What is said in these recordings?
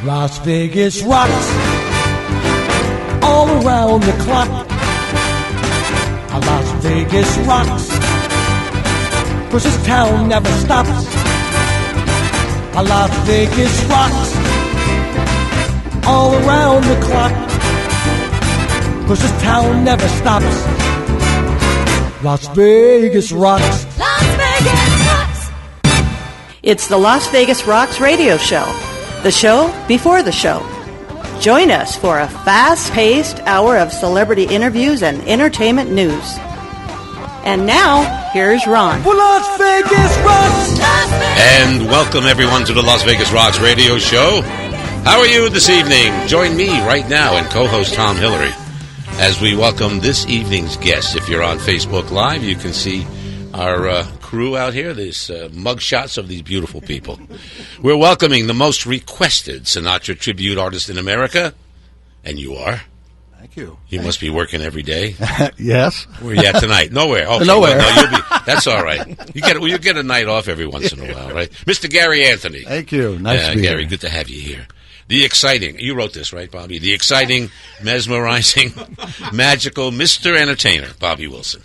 Las Vegas rocks all around the clock. Las Vegas rocks, 'cause this town never stops. Las Vegas rocks all around the clock, 'cause this town never stops. Las Vegas rocks. Las Vegas rocks. It's the Las Vegas Rocks radio show, the show before the show. Join us for a fast-paced hour of celebrity interviews and entertainment news. And now, here's Ron. Well, Las Vegas rocks. Las Vegas. And welcome everyone to the Las Vegas Rocks radio show. How are you this evening? Join me right now and co-host Tom Hillary as we welcome this evening's guest. If you're on Facebook Live, you can see our crew out here. There's mug shots of these beautiful people. We're welcoming the most requested Sinatra tribute artist in America, and you are. Thank you. You must be working every day. Yes. Where are you at tonight? Nowhere. Okay, Nowhere. Well, no, that's all right. You get a night off every once in a while, right? Mr. Gary Anthony. Thank you. Nice to be Gary, here. good to have you here. The exciting, you wrote this, right, Bobby? The exciting, mesmerizing, magical Mr. Entertainer, Bobby Wilson.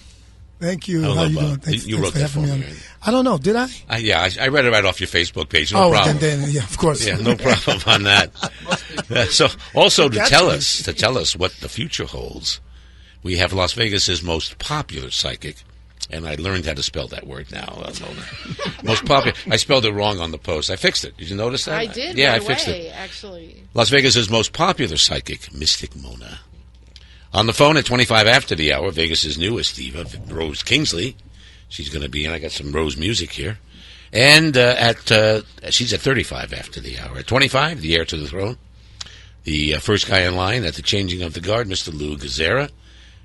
Thank you. Hello, How you Bob. doing? Thanks, You thanks wrote for that for having me, me on. right? I don't know. Did I? Yeah, I read it right off your Facebook page. No problem. Then, yeah, of course. Yeah, no problem on that. So, also to tell us what the future holds, we have Las Vegas's most popular psychic, and I learned how to spell that word now. Most popular. I spelled it wrong on the post. I fixed it. Did you notice that? I did. Yeah, right I fixed away, it. Actually. Las Vegas's most popular psychic, Mystic Mona. On the phone at 25 after the hour, Vegas's newest diva, Rose Kingsley. She's going to be in. I got some Rose music here. And she's at 35 after the hour. At 25, the heir to the throne. The first guy in line at the changing of the guard, Mr. Lou Gazzara.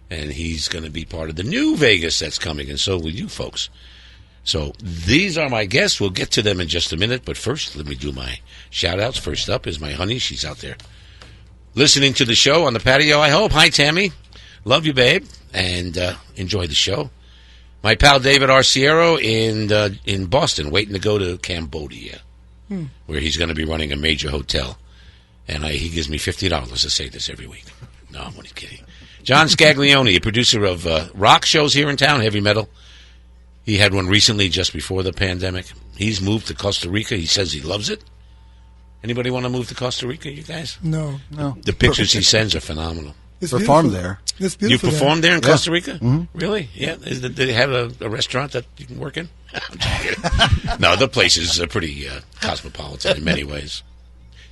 And he's going to be part of the new Vegas that's coming, and so will you folks. So these are my guests. We'll get to them in just a minute. But first, let me do my shout-outs. First up is my honey. She's out there listening to the show on the patio, I hope. Hi, Tammy. Love you, babe. And enjoy the show. My pal David Arciero in Boston, waiting to go to Cambodia, where he's going to be running a major hotel. And he gives me $50 to say this every week. No, I'm only kidding. John Scaglione, a producer of rock shows here in town, heavy metal. He had one recently just before the pandemic. He's moved to Costa Rica. He says he loves it. Anybody want to move to Costa Rica, you guys? No. The pictures he sends are phenomenal. It's Performed beautiful. there. It's You beautiful. performed there in Costa Rica? Mm-hmm. Really? Yeah. Do they have a restaurant that you can work in? I'm just kidding. No, the place is pretty cosmopolitan in many ways.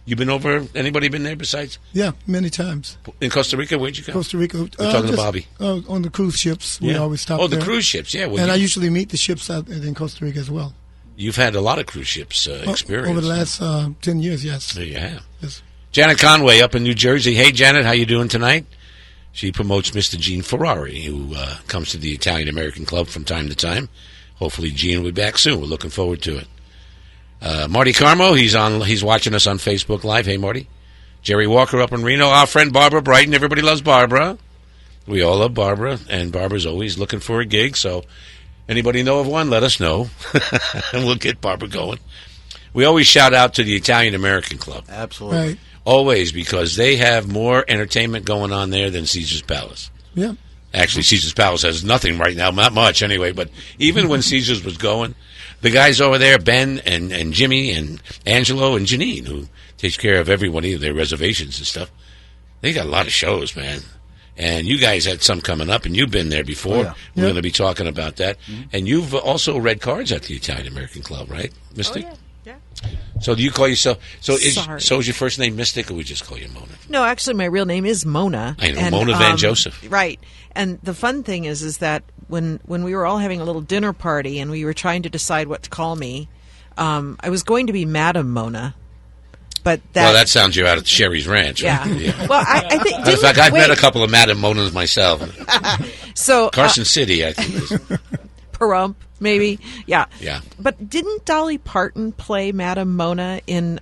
You been over? Anybody been there besides? Yeah, many times. In Costa Rica, where'd you go? Costa Rica. We're talking to Bobby. On the cruise ships. We Yeah. always stop Oh, there. the cruise ships, yeah. Well, And I usually meet the ships out in Costa Rica as well. you've had a lot of cruise ships experience. Over the last 10 years, yes. There you have. Yes. Janet Conway up in New Jersey. Hey, Janet, how you doing tonight? She promotes Mr. Gene Ferrari, who comes to the Italian-American Club from time to time. Hopefully Gene will be back soon. We're looking forward to it. Marty Carmo, he's watching us on Facebook Live. Hey, Marty. Jerry Walker up in Reno. Our friend Barbara Brighton. Everybody loves Barbara. We all love Barbara, and Barbara's always looking for a gig. So anybody know of one, let us know, and we'll get Barbara going. We always shout out to the Italian-American Club. Absolutely. Right. Always, because they have more entertainment going on there than Caesar's Palace. Yeah. Actually, Caesar's Palace has nothing right now, not much anyway, but even when Caesar's was going, the guys over there, Ben and Jimmy and Angelo and Janine, who takes care of every one of their reservations and stuff, they got a lot of shows, man. And you guys had some coming up, and you've been there before. Oh, yeah. We're going to be talking about that. Mm-hmm. And you've also read cards at the Italian-American Club, right, Mystic? Oh, yeah. So do you call yourself... So is Sorry. your first name Mystic, or we just call you Mona? No, actually, my real name is Mona. I know, Mona Van Joseph. Right. And the fun thing is that when we were all having a little dinner party and we were trying to decide what to call me, I was going to be Madam Mona. But that sounds you out at Sherry's Ranch. Right? Yeah. Well, I think... In fact, I've met a couple of Madam Monas myself. So Carson City, I think. Is. Pahrump, maybe. Yeah. Yeah. But didn't Dolly Parton play Madam Mona in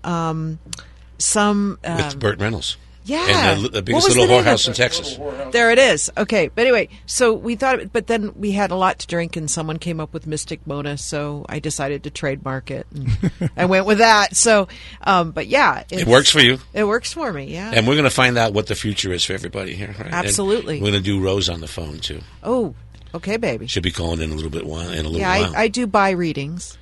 some... With Burt Reynolds. Yeah. And the What biggest was little the name whorehouse of in Texas. There it is. Okay. But anyway, so we thought, but then we had a lot to drink and someone came up with Mystic Mona. So I decided to trademark it and I went with that. So, but yeah. It works for you. It works for me. Yeah. And we're going to find out what the future is for everybody here. Right? Absolutely. And we're going to do Rose on the phone, too. Oh, okay, baby. She'll be calling in a little bit while. Yeah, I do buy readings.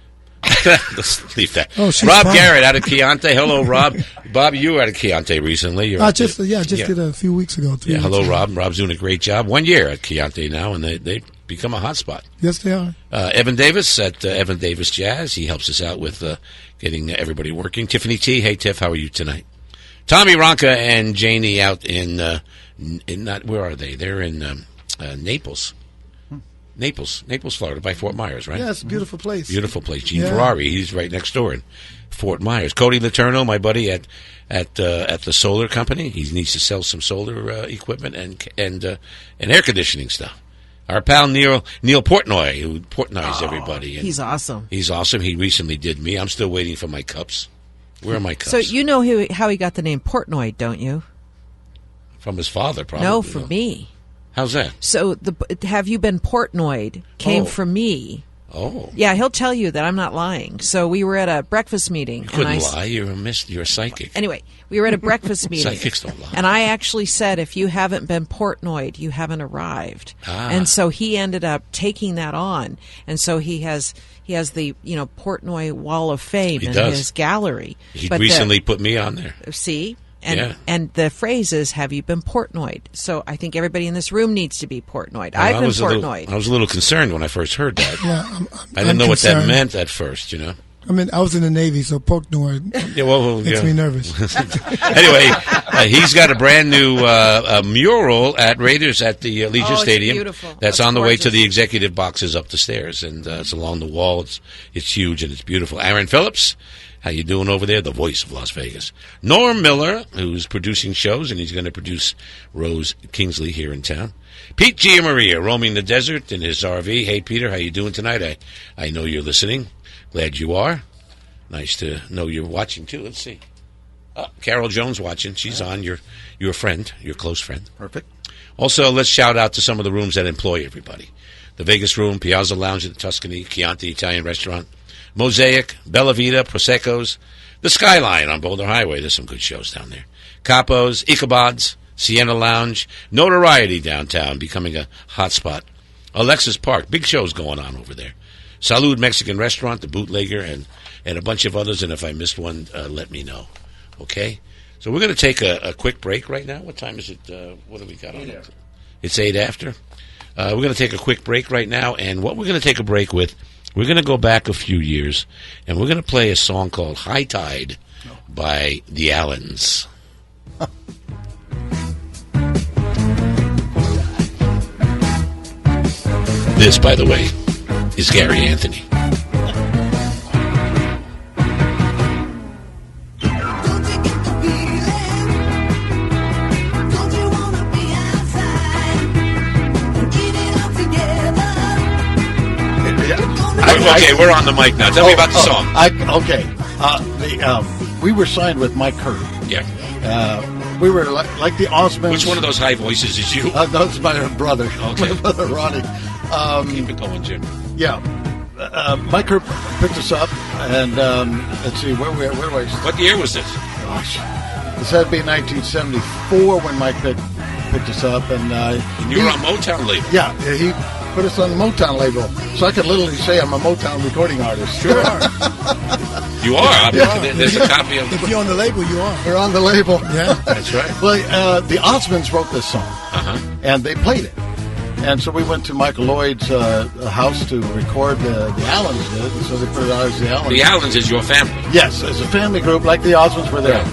Let's leave that. Oh, she's Rob fine. Garrett out of Chianti. Hello, Rob. Bob, you were out of Chianti recently. You're Just did a few weeks ago. Yeah, hello, Rob. Rob's doing a great job. 1 year at Chianti now, and they become a hot spot. Yes, they are. Evan Davis at Evan Davis Jazz. He helps us out with getting everybody working. Tiffany T. Hey, Tiff, how are you tonight? Tommy Ronca and Janie out in not where are they? They're in Naples. Naples, Florida, by Fort Myers, right? Yeah, it's a beautiful place. Beautiful place. Gene Yeah. Ferrari, he's right next door in Fort Myers. Cody Letourneau, my buddy at the solar company, he needs to sell some solar equipment and air conditioning stuff. Our pal Neil Portnoy, who Portnoys everybody. And He's awesome. He's awesome. He recently did me. I'm still waiting for my cups. Where are my cups? So you know how he got the name Portnoy, don't you? From his father, probably. No, from me. How's that? So the Have You Been Portnoyed came Oh. from me. Oh. Yeah, he'll tell you that I'm not lying. So we were at a breakfast meeting. You couldn't lie. You're a psychic. Anyway, we were at a breakfast meeting. Psychics don't lie. And I actually said, if you haven't been Portnoyed, you haven't arrived. Ah. And so he ended up taking that on. And so he has the Portnoy Wall of Fame He in does. his gallery. He But recently put me on there. see? Yeah. And the phrase is, have you been Portnoyed? So I think everybody in this room needs to be Portnoyed. Well, I've been I Portnoyed. was a little concerned when I first heard that. Yeah, I didn't know what that meant at first, you know. I mean, I was in the Navy, so Portnoy Yeah, well, makes me nervous. Anyway, he's got a brand new mural at Raiders at the Legion it's Stadium. beautiful. That's That's on the way to gorgeous. the executive boxes up the stairs, and it's along the wall. It's huge and it's beautiful. Aaron Phillips, how you doing over there? The voice of Las Vegas. Norm Miller, who's producing shows, and he's going to produce Rose Kingsley here in town. Pete Gianmaria, roaming the desert in his RV. Hey, Peter, how you doing tonight? I know you're listening. Glad you are. Nice to know you're watching, too. Let's see. Carol Jones watching. She's on. Your friend, your close friend. Perfect. Also, let's shout out to some of the rooms that employ everybody. The Vegas Room, Piazza Lounge at the Tuscany, Chianti Italian Restaurant, Mosaic, Bella Vita, Prosecco's, the Skyline on Boulder Highway. There's some good shows down there. Capo's, Ichabod's, Sienna Lounge, Notoriety downtown, becoming a hot spot. Alexis Park, big shows going on over there. Salud Mexican Restaurant, the Bootlegger, and a bunch of others. And if I missed one, let me know. Okay? So we're going to take a quick break right now. What time is it? What do we got on it? It's 8 after. We're going to take a quick break right now. And what we're going to take a break with, we're going to go back a few years, and we're going to play a song called High Tide by the Allens. This, by the way, is Gary Anthony. Okay, we're on the mic now. Tell me about the song. We were signed with Mike Hurd. Yeah. We were like the Osmonds. Which one of those high voices is you? That's my brother. Okay. My brother Ronnie. Keep it going, Jim. Yeah. Mike Hurd picked us up, and let's see, where do I? What year was this? Gosh, this had to be 1974 when Mike picked us up, and You were on Motown label. Yeah, he put us on the Motown label, so I could literally say I'm a Motown recording artist. Sure. You are. There's a copy of If you're on the label, you are. We're on the label. Yeah. That's right. Well, the Osmonds wrote this song, and they played it. And so we went to Michael Lloyd's house to record the Allens did, and so they put it out as the Allens. The Allens is your family. Yes, as a family group, like the Osmonds were there.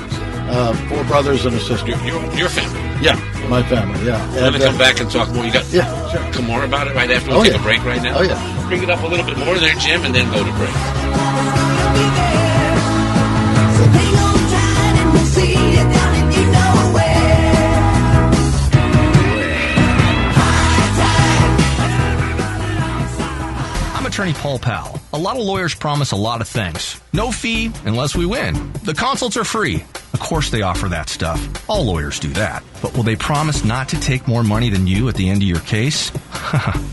4 brothers and a sister. Your family. Yeah, my family, yeah. We're going to come back and talk more. You got Yeah, sure. come more about it right after we Oh, take yeah. a break right now? Oh, yeah. Bring it up a little bit more there, Jim, and then go to break. attorney Paul Powell. A lot of lawyers promise a lot of things. No fee unless we win. The consults are free. Of course they offer that stuff. All lawyers do that. But will they promise not to take more money than you at the end of your case?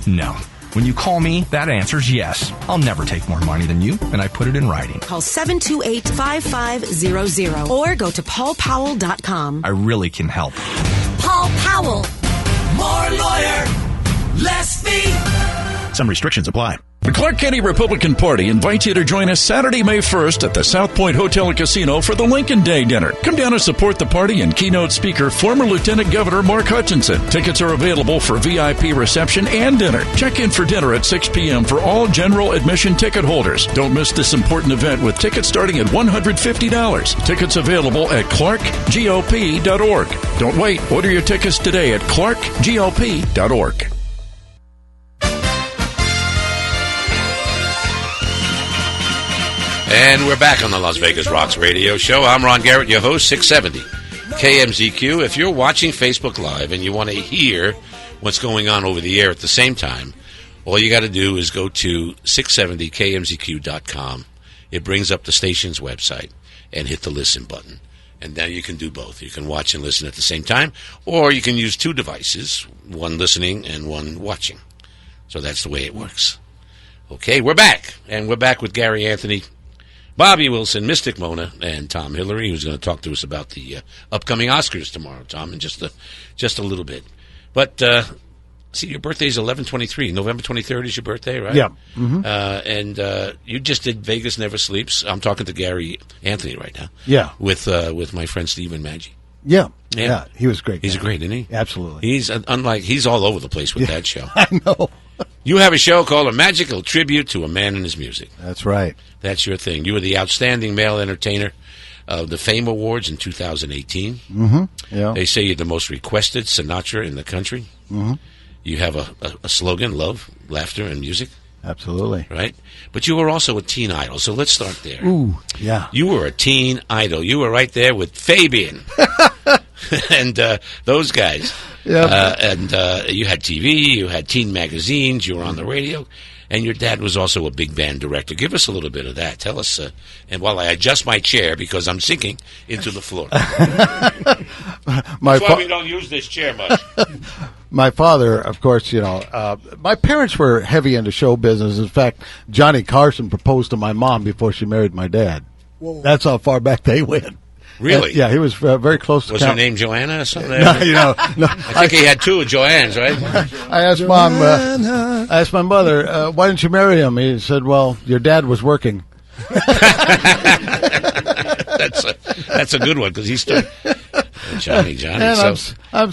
No. When you call me, that answer's yes. I'll never take more money than you, and I put it in writing. Call 728-5500 or go to paulpowell.com. I really can help. Paul Powell. More lawyer, less fee. Some restrictions apply. The Clark County Republican Party invites you to join us Saturday, May 1st at the South Point Hotel and Casino for the Lincoln Day Dinner. Come down and support the party and keynote speaker, former Lieutenant Governor Mark Hutchinson. Tickets are available for VIP reception and dinner. Check in for dinner at 6 p.m. for all general admission ticket holders. Don't miss this important event with tickets starting at $150. Tickets available at clarkgop.org. Don't wait. Order your tickets today at clarkgop.org. And we're back on the Las Vegas Rocks radio show. I'm Ron Garrett, your host, 670 KMZQ. If you're watching Facebook Live and you want to hear what's going on over the air at the same time, all you got to do is go to 670KMZQ.com. It brings up the station's website and hit the listen button. And then you can do both. You can watch and listen at the same time, or you can use two devices, one listening and one watching. So that's the way it works. Okay, we're back. And we're back with Gary Anthony, Bobby Wilson, Mystic Mona, and Tom Hillary, who's going to talk to us about the upcoming Oscars tomorrow, Tom, in just a little bit. But, see, your birthday's 11/23. November 23rd is your birthday, right? Yeah. Mm-hmm. And you just did Vegas Never Sleeps. I'm talking to Gary Anthony right now. Yeah. With my friend Stephen Maggi. Yeah. He was great. He's great, isn't he? Absolutely. He's all over the place with that show. I know. You have a show called A Magical Tribute to a Man and His Music. That's right. That's your thing. You were the Outstanding Male Entertainer of the Fame Awards in 2018. Mm-hmm. Yeah. They say you're the most requested Sinatra in the country. Mm-hmm. You have a slogan, love, laughter, and music. Absolutely. Right? But you were also a teen idol, so let's start there. Ooh, yeah. You were a teen idol. You were right there with Fabian and those guys. Yeah. And you had TV, you had teen magazines, you were on the radio, and your dad was also a big band director. Give us a little bit of that. Tell us, and while I adjust my chair because I'm sinking into the floor. That's why we don't use this chair much. My father, of course, my parents were heavy into show business. In fact, Johnny Carson proposed to my mom before she married my dad. Whoa. That's how far back they went. Really? Yeah, he was very close to Was her name Joanna or something? No. I think he had two Joannes, right? I asked I asked my mother, why didn't you marry him? He said, well, your dad was working. That's a good one because he started. Johnny. And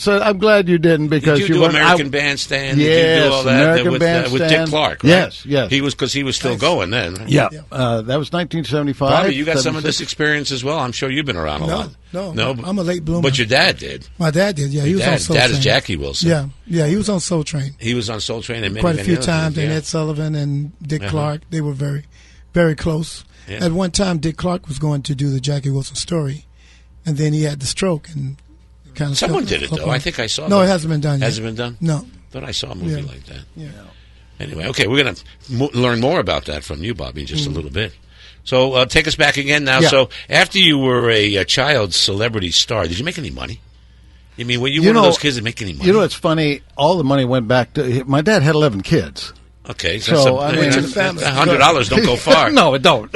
So, I'm glad you didn't because did you do American Bandstand? Yes, did you do all that American Bandstand with Dick Clark? Right? Yes. He was still going then. Right? Yeah, that was 1975. Bobby, you got some of this experience as well. I'm sure you've been around a lot. No, I'm a late bloomer. But your dad did. My dad did. Yeah, he was on Soul Train. Train. Dad is Jackie Wilson. Yeah, he was on Soul Train. He was on Soul Train and quite a few times. Yeah. And Ed Sullivan and Dick Clark, they were very, very close. Yeah. At one time, Dick Clark was going to do the Jackie Wilson story, and then he had the stroke and kind of. Someone did it though. I think I saw. No, it hasn't been done yet. Hasn't been done. No. Thought I saw a movie like that. Yeah. Anyway, okay, we're going to learn more about that from you, Bobby, in just a little bit. So take us back again now. Yeah. So after you were a child celebrity star, did you make any money? I mean, were you one of those kids that make any money? You know, it's funny. All the money went back to my dad. Had 11 kids. Okay, so $100 don't go far. No, it don't.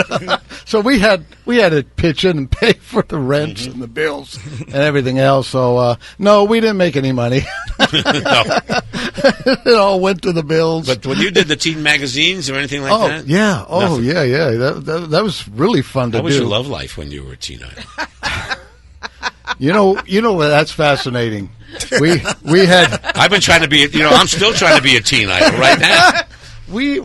So we had to pitch in and pay for the rents and the bills and everything else. So no, we didn't make any money. No, it all went to the bills. But when you did the teen magazines or anything like that, yeah, that was really fun to do. How was your love life when you were a teen idol? You know that's fascinating. We had. I've been trying to be. I'm still trying to be a teen idol right now. We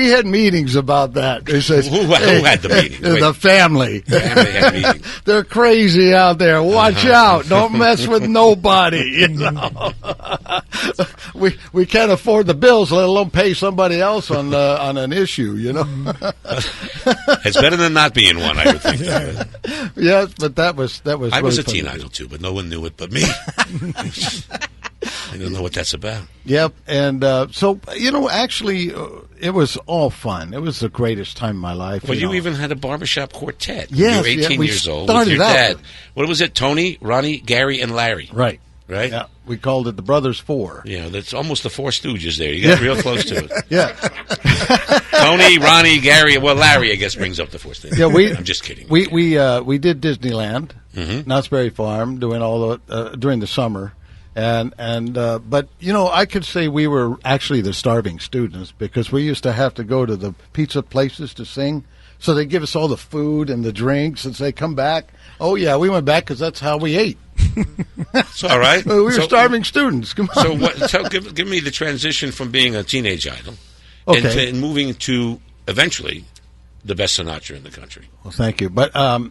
had meetings about that. They says, who had the meetings? The family. The family had meetings. They're crazy out there. Watch out! Don't mess with nobody. You know? we can't afford the bills, let alone pay somebody else on an issue. You know. It's better than not being one, I would think. Yes, but that was. I really was a fun teen idol too, but no one knew it but me. I don't know what that's about. Yep. And so, actually, it was all fun. It was the greatest time of my life. Well, you even had a barbershop quartet. Yes, you were 18 we years old started with your out dad. with- What was it? Tony, Ronnie, Gary, and Larry. Right. Right? Yeah. We called it the Brothers Four. Yeah, that's almost the Four Stooges there. You got real close to it. Yeah. Tony, Ronnie, Gary. Well, Larry, I guess, brings up the Four Stooges. Yeah, I'm just kidding. We did Disneyland, Knott's Berry Farm, doing all the during the summer, but I could say we were actually the starving students because we used to have to go to the pizza places to sing. So they give us all the food and the drinks and say, "Come back." Oh yeah, we went back because that's how we ate. It's all right. We were starving students. Come on. So give me the transition from being a teenage idol and moving to eventually the best Sinatra in the country. Well, thank you. But I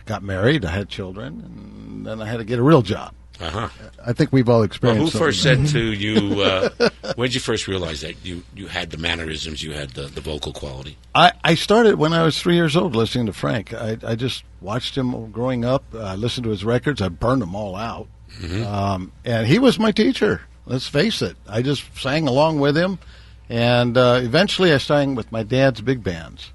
got married. I had children, and then I had to get a real job. Uh-huh. I think we've all experienced. Well, who first something. said to you? When did you first realize that you had the mannerisms, you had the vocal quality? I started when I was 3 years old listening to Frank. I just watched him growing up. I listened to his records. I burned them all out. And he was my teacher. Let's face it. I just sang along with him. And eventually I sang with my dad's big bands.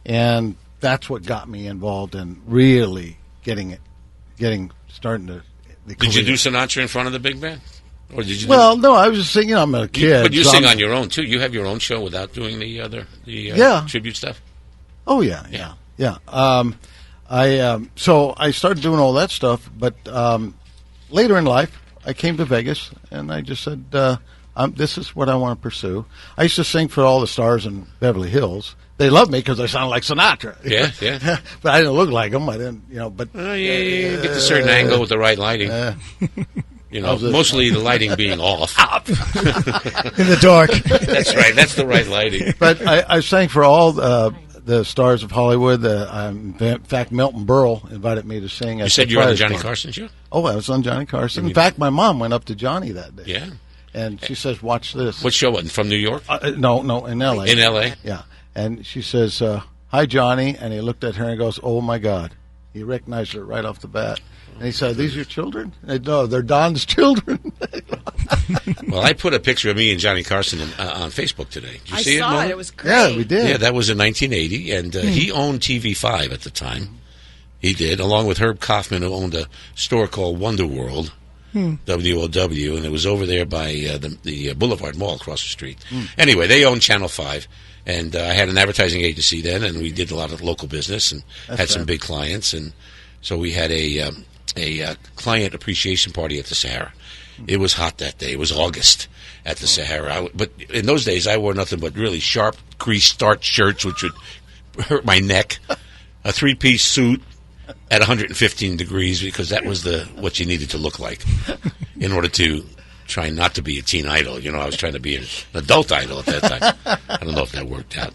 And that's what got me involved in really starting to... Did you do Sinatra in front of the big band? Or did you no, I was just singing. I'm a kid. But you sing on your own, too. You have your own show without doing the tribute stuff? Oh, yeah. So I started doing all that stuff, but later in life, I came to Vegas, and I just said, this is what I want to pursue. I used to sing for all the stars in Beverly Hills. They loved me because I sounded like Sinatra. Yeah. But I didn't look like him. I didn't, But you get a certain angle with the right lighting. Mostly the lighting being off. In the dark. That's right. That's the right lighting. But I sang for all the stars of Hollywood. In fact, Milton Berle invited me to sing. You said you were on the Johnny Carson show? Oh, I was on Johnny Carson. In fact, my mom went up to Johnny that day. Yeah. And she says, watch this. What show? From New York? No, in L.A. In L.A.? Yeah. And she says, hi, Johnny. And he looked at her and goes, oh, my God. He recognized her right off the bat. And he said, these your children? No, they're Don's children. Well, I put a picture of me and Johnny Carson on Facebook today. Did you see it? I saw it. It was great. Yeah, we did. Yeah, that was in 1980. And he owned TV5 at the time. He did, along with Herb Kaufman, who owned a store called Wonder World. WOW, and it was over there by the Boulevard Mall across the street. Anyway, they owned Channel 5, and I had an advertising agency then, and we did a lot of local business and had some big clients, and so we had a client appreciation party at the Sahara. It was hot that day. It was August at the Sahara. But in those days, I wore nothing but really sharp, creased starched shirts, which would hurt my neck, a three-piece suit, at 115 degrees because that was what you needed to look like in order to try not to be a teen idol. I was trying to be an adult idol at that time. I don't know if that worked out.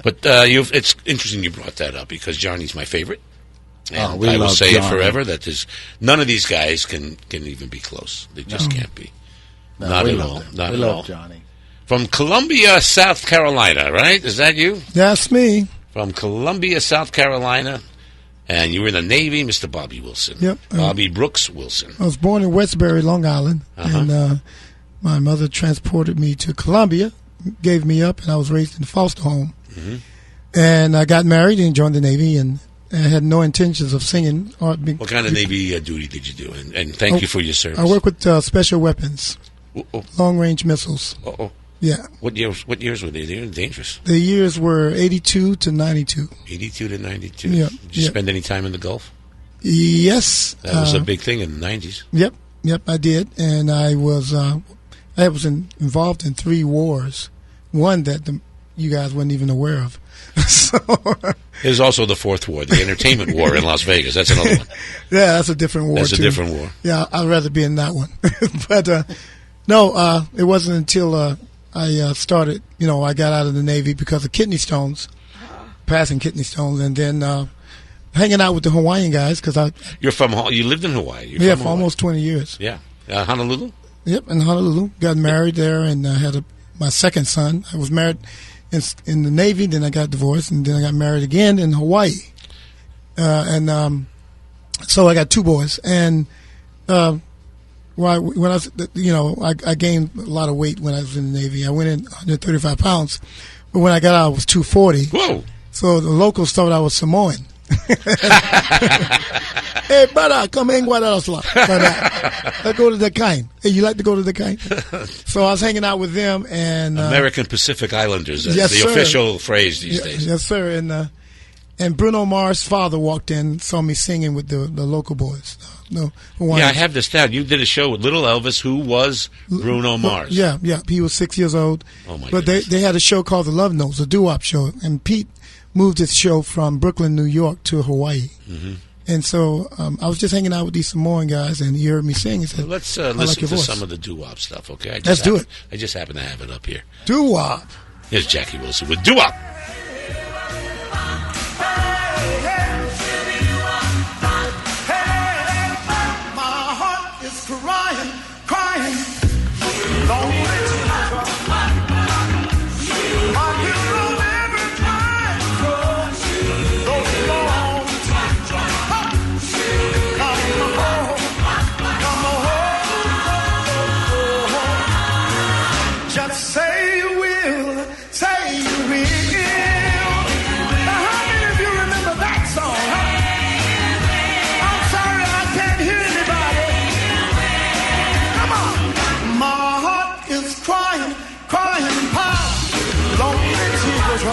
But it's interesting you brought that up because Johnny's my favorite. And I will say it forever that none of these guys can even be close. They just can't be. No, not we at love all. him. Not we at love all. Johnny. From Columbia, South Carolina, right? Is that you? That's me. From Columbia, South Carolina. And you were in the Navy, Mr. Bobby Wilson. Yep. Bobby Brooks Wilson. I was born in Westbury, Long Island, and my mother transported me to Columbia, gave me up, and I was raised in a foster home. And I got married and joined the Navy, and I had no intentions of singing. What kind of Navy duty did you do? And thank you for your service. I work with special weapons, long-range missiles. Yeah. What years were they? They were dangerous. The years were 82 to 92. 82 to 92. Yep. Did you spend any time in the Gulf? Yes. That was a big thing in the 90s. Yep, I did. And I was involved in 3 wars, one that you guys weren't even aware of. There's also the 4th war, the entertainment war in Las Vegas. That's another one. Yeah, that's a different war, That's too. a different war. Yeah, I'd rather be in that one. But, no, it wasn't until I started, I got out of the Navy because of kidney stones, passing kidney stones, and then hanging out with the Hawaiian guys because you lived in Hawaii? For almost 20 years. Yeah. Honolulu? Yep, in Honolulu. Got married there and had my second son. I was married in the Navy, then I got divorced, and then I got married again in Hawaii. So I got 2 boys. And Well, when I was, I gained a lot of weight when I was in the Navy. I went in 135 pounds, but when I got out, I was 240. Whoa! So the locals thought I was Samoan. Hey, brother, come in Guadalajara. Let's go to the kind. Hey, you like to go to the kind? So I was hanging out with them and American Pacific Islanders. Yes, the sir. official phrase these days. Yes, sir. And Bruno Mars' father walked in, saw me singing with the local boys. Yeah, I have this down. You did a show with Little Elvis, who was Bruno Mars. Yeah. He was 6 years old. Oh my But goodness. they had a show called The Love Notes, a doo-wop show, and Pete moved his show from Brooklyn, New York to Hawaii. Mm-hmm. And so I was just hanging out with these Samoan guys, and he heard me sing. He said, Let's I like listen your to voice. some of the doo-wop stuff, okay? Let's do it. I just happen to have it up here. Doo-wop. Here's Jackie Wilson with doo-wop. My heart is crying, lonely tears. My hero never tried those long tears. Come home. Just say you will, say you will. Now, how many of you remember that song? I'm sorry, I can't hear anybody. Come on. My heart is crying, lonely tears.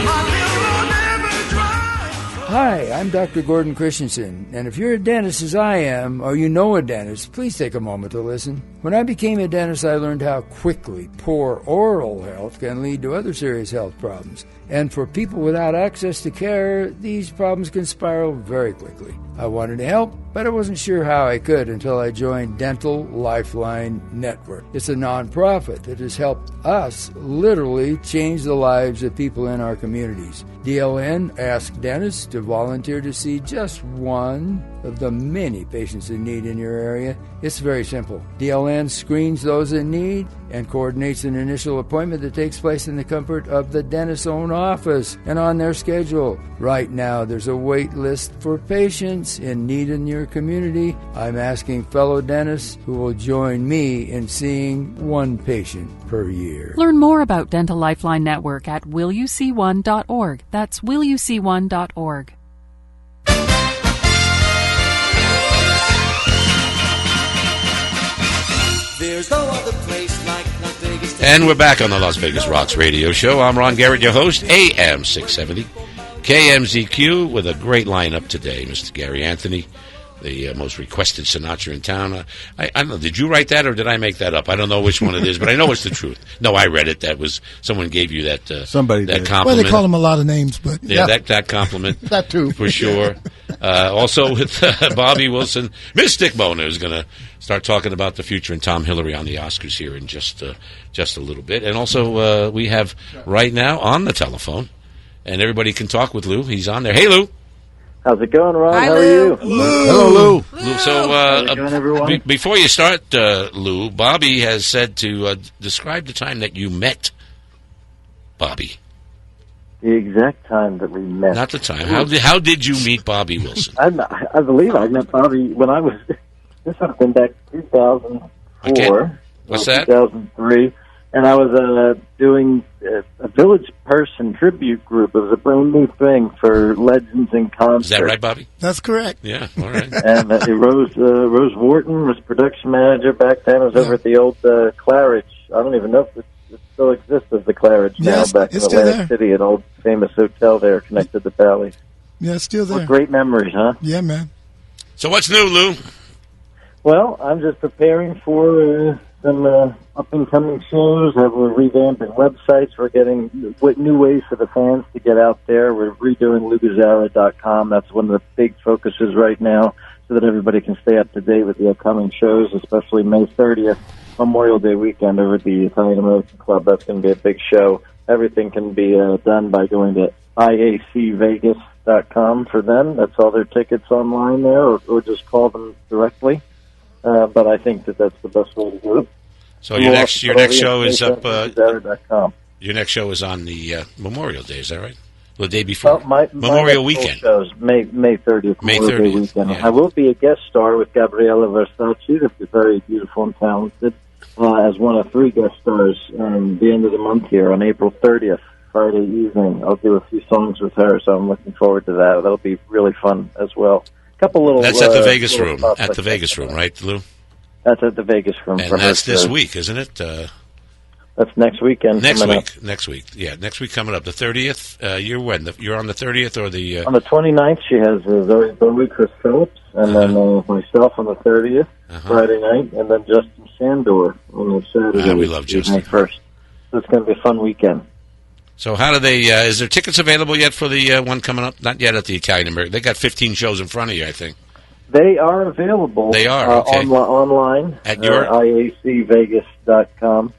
My hero never tried. Hi, I'm Dr. Gordon Christensen, and if you're a dentist as I am, or you know a dentist, please take a moment to listen. When I became a dentist, I learned how quickly poor oral health can lead to other serious health problems. And for people without access to care, these problems can spiral very quickly. I wanted to help, but I wasn't sure how I could until I joined Dental Lifeline Network. It's a nonprofit that has helped us literally change the lives of people in our communities. DLN asks dentists to volunteer to see just one of the many patients in need in your area. It's very simple. DLN screens those in need and coordinates an initial appointment that takes place in the comfort of the dentist's own office and on their schedule. Right now, there's a wait list for patients in need in your community. I'm asking fellow dentists who will join me in seeing one patient per year. Learn more about Dental Lifeline Network at willyouseeone.org. That's willyouseeone.org. There's no other place like Las Vegas. And we're back on the Las Vegas Rocks radio show. I'm Ron Garrett, your host, AM 670, KMZQ, with a great lineup today. Mr. Gary Anthony, the most requested Sinatra in town. I don't know, did you write that or did I make that up? I don't know which one it is, but I know it's the truth. No, I read it. That was, someone gave you that, Somebody that did. compliment. Well, they call him a lot of names, but Yeah, that compliment. That too. For sure. Also with Bobby Wilson, Mystic Mona is going to start talking about the future and Tom Hillary on the Oscars here in just a little bit. And also we have right now on the telephone, and everybody can talk with Lou. He's on there. Hey, Lou. How's it going, Ron? Hi, How Lou. are you? Hello, Lou. Lou, so How's it going, everyone? before you start, Lou, Bobby has said to describe the time that you met Bobby. The exact time that we met. Not the time. How did you meet Bobby Wilson? I believe I met Bobby when I was, this would have been back 2004. Okay. What's that? 2003. And I was doing a Village Person tribute group. It was a brand new thing for Legends in Concert. Is that right, Bobby? that's correct. Yeah, all right. And Rose Wharton was production manager back then. It was over at the old Claridge. I don't even know if it still exists as the Claridge now. Yes, Back in it's still Atlantic there. City, an old famous hotel there connected to Valley. Yeah, it's still there. What great memories, huh? Yeah, man. So what's new, Lou? Well, I'm just preparing for some up-and-coming shows. We're revamping websites. We're getting new ways for the fans to get out there. We're redoing LouGazzara.com. That's one of the big focuses right now, so that everybody can stay up to date with the upcoming shows, especially May 30th, Memorial Day weekend over at the Italian American Club. That's going to be a big show. Everything can be done by going to iacvegas.com for them. That's all their tickets online there, or just call them directly. But I think that's the best way to do it. So your next show is up. Gazzara.com. Your next show is on the Memorial Day. Is that right? the day before? Well, Memorial my Weekend. Shows May 30th. May Memorial Day 30th, weekend. yeah. I will be a guest star with Gabriella Versace. That's very beautiful and talented. As one of 3 guest stars the end of the month here on April 30th, Friday evening. I'll do a few songs with her, so I'm looking forward to that. That'll be really fun as well. Couple little. That's at the Vegas room. stuff, At the Vegas room, right, Lou? That's at the Vegas room. And for that's her this to- week, isn't it? That's next weekend. Next coming week. up. Next week. Yeah, next week coming up. The 30th. You're when? You're on the 30th or the... On the 29th, she has Zoe Bowie, Chris Phillips, and then myself on the 30th, Friday night, and then Justin Sandor on the Saturday. we love Justin. First. So it's going to be a fun weekend. So how do they... is there tickets available yet for the one coming up? Not yet at the Italian American. They got 15 shows in front of you, I think. They are available. They are, okay. Online At your... IACvegas.com.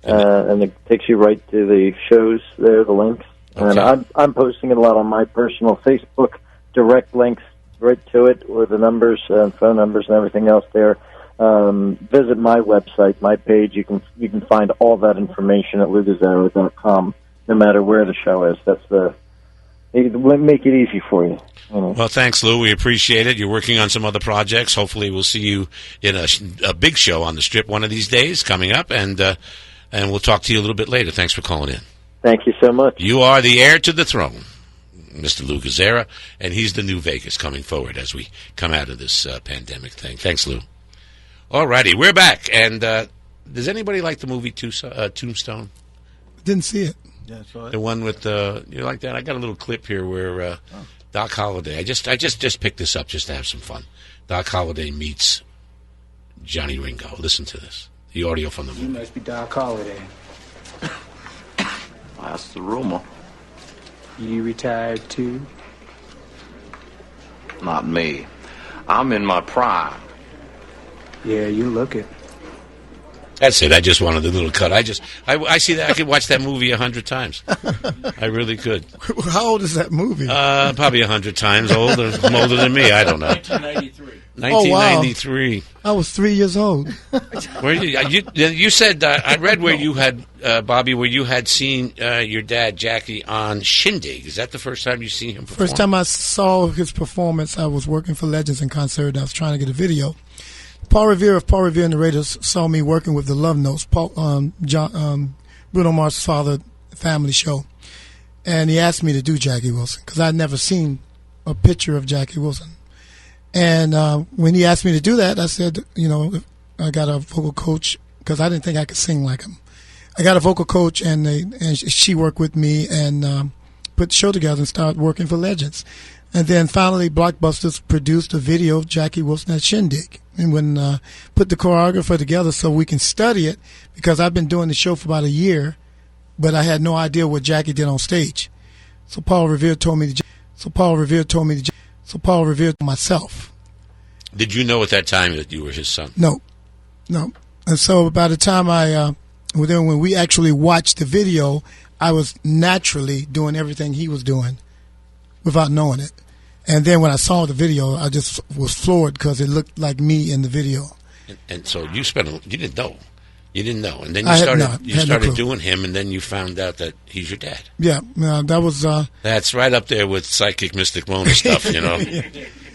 And it takes you right to the shows there, the links. Okay. And I'm posting it a lot on my personal Facebook, direct links right to it with the numbers and phone numbers and everything else there. Visit my website, my page. You can find all that information at lougazzara.com, no matter where the show is. It'll make it easy for you. Well, thanks, Lou. We appreciate it. You're working on some other projects. Hopefully, we'll see you in a big show on the Strip one of these days coming up, and we'll talk to you a little bit later. Thanks for calling in. Thank you so much. You are the heir to the throne, Mr. Lou Gazzara, and he's the new Vegas coming forward as we come out of this pandemic thing. Thanks, Lou. All righty, we're back. And does anybody like the movie Tombstone? Didn't see it. Yeah, I saw it. The one with you like that? I got a little clip here where Doc Holliday. I just picked this up just to have some fun. Doc Holliday meets Johnny Ringo. Listen to this. The audio from the movie. You must be Doc Holliday. That's the rumor. You retired too? Not me. I'm in my prime. Yeah, you look it. That's it. I just wanted a little cut. I see that. I could watch that movie 100 times. I really could. How old is that movie? Probably 100 times older. I'm older than me. I don't know. 1993. 1993. I was 3 years old. Where you said I read where you had Bobby, where you had seen your dad Jackie on Shindig. Is that the first time you seen him perform? First time I saw his performance, I was working for Legends in Concert. I was trying to get a video. Paul Revere of Paul Revere and the Raiders saw me working with the Love Notes, Bruno Mars's father family show, and he asked me to do Jackie Wilson because I'd never seen a picture of Jackie Wilson. And when he asked me to do that, I said, I got a vocal coach because I didn't think I could sing like him. I got a vocal coach, and she worked with me and put the show together and started working for Legends. And then finally, Blockbusters produced a video of Jackie Wilson at Shindig. And when put the choreographer together so we can study it, because I've been doing the show for about a year, but I had no idea what Jackie did on stage. So Paul Revere told me myself. Did you know at that time that you were his son? No. And so by the time when we actually watched the video, I was naturally doing everything he was doing without knowing it. And then when I saw the video, I just was floored because it looked like me in the video. And so you didn't know. You didn't know. And then you started doing him, and then you found out that he's your dad. Yeah, that was... That's right up there with Psychic Mystic Mona stuff,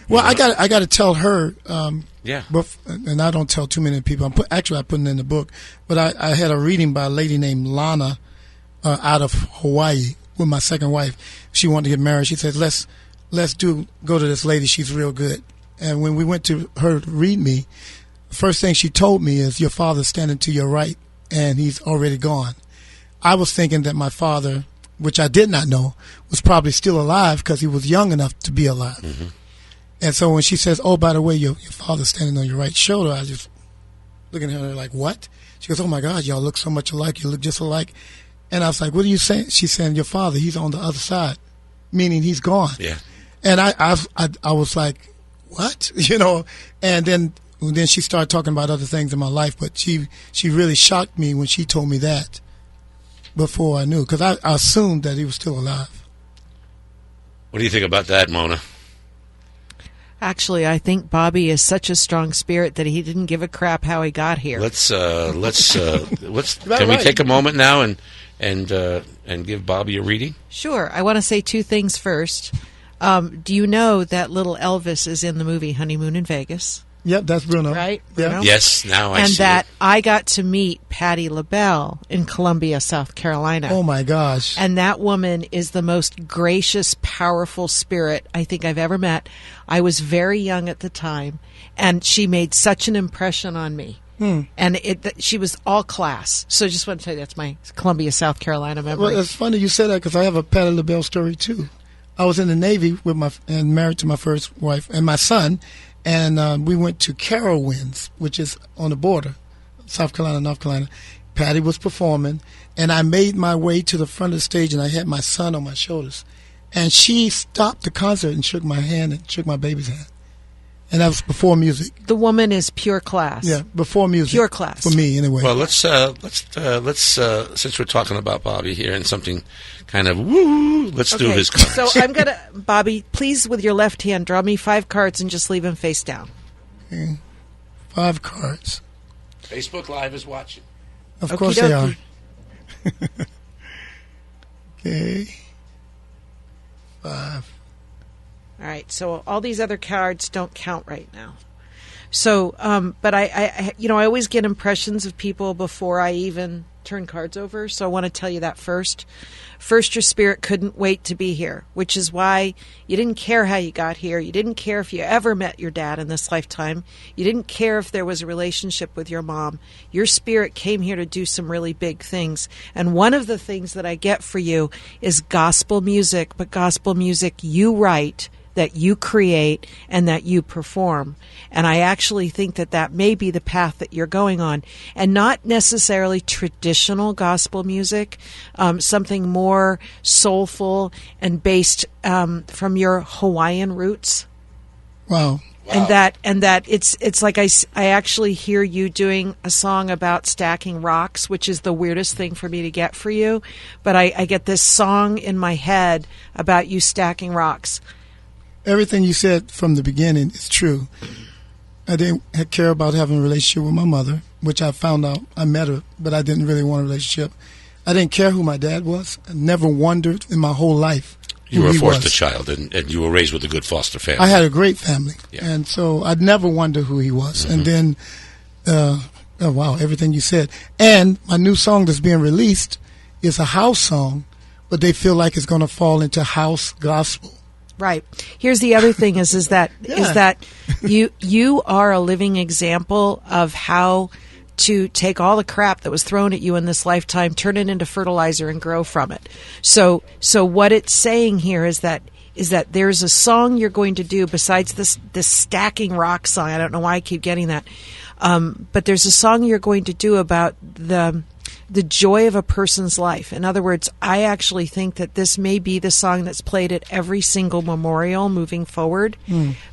Well, I got to tell her... yeah. And I don't tell too many people. I put it in the book. But I had a reading by a lady named Lana out of Hawaii with my second wife. She wanted to get married. She said, let's go to this lady. She's real good. And when we went to her to read me, the first thing she told me is, your father's standing to your right, and he's already gone. I was thinking that my father, which I did not know, was probably still alive because he was young enough to be alive. Mm-hmm. And so when she says, oh, by the way, your father's standing on your right shoulder, I just looking at her like, what? She goes, oh, my God, y'all look so much alike. You look just alike. And I was like, what are you saying? She's saying, your father, he's on the other side, meaning he's gone. Yeah. And I was like, what? And then she started talking about other things in my life, but she really shocked me when she told me that before I knew, because I assumed that he was still alive. What do you think about that, Mona? Actually, I think Bobby is such a strong spirit that he didn't give a crap how he got here. Can we take a moment now and give Bobby a reading? Sure. I want to say two things first. Do you know that little Elvis is in the movie Honeymoon in Vegas? Yep, that's Bruno. Right? Yeah. Bruno? Yes, now I see and that it. I got to meet Patti LaBelle in Columbia, South Carolina. Oh, my gosh. And that woman is the most gracious, powerful spirit I think I've ever met. I was very young at the time, and she made such an impression on me. And she was all class. So I just want to tell you that's my Columbia, South Carolina memory. Well, it's funny you said that because I have a Patti LaBelle story, too. I was in the Navy and married to my first wife and my son. And we went to Carowinds, which is on the border, South Carolina, North Carolina. Patty was performing, and I made my way to the front of the stage, and I had my son on my shoulders. And she stopped the concert and shook my hand and shook my baby's hand. And that was before music. The woman is pure class. Yeah, before music. Pure class. For me, anyway. Well, let's since we're talking about Bobby here and something kind of woo, let's do his cards. So I'm going to, Bobby, please with your left hand, draw me 5 cards and just leave them face down. Okay. 5 cards. Facebook Live is watching. Of course they are. Okay. 5. All right, so all these other cards don't count right now. So, but I always get impressions of people before I even turn cards over, so I want to tell you that first. First, your spirit couldn't wait to be here, which is why you didn't care how you got here. You didn't care if you ever met your dad in this lifetime. You didn't care if there was a relationship with your mom. Your spirit came here to do some really big things. And one of the things that I get for you is gospel music, but gospel music you write, that you create, and that you perform. And I actually think that that may be the path that you're going on. And not necessarily traditional gospel music, something more soulful and based from your Hawaiian roots. Wow. And that it's like I actually hear you doing a song about stacking rocks, which is the weirdest thing for me to get for you. But I get this song in my head about you stacking rocks. Everything you said from the beginning is true. I didn't care about having a relationship with my mother, which I found out. I met her, but I didn't really want a relationship. I didn't care who my dad was. I never wondered in my whole life You who were a he foster was. child, and you were raised with a good foster family. I had a great family, Yeah. and so I'd never wonder who he was. And then, oh wow, everything you said. And my new song that's being released is a house song, but they feel like it's going to fall into house gospel. Right. Here's the other thing is that you are a living example of how to take all the crap that was thrown at you in this lifetime, turn it into fertilizer and grow from it. So what it's saying here is that there's a song you're going to do besides this stacking rock song. I don't know why I keep getting that. But there's a song you're going to do about the joy of a person's life. In other words, I actually think that this may be the song that's played at every single memorial moving forward,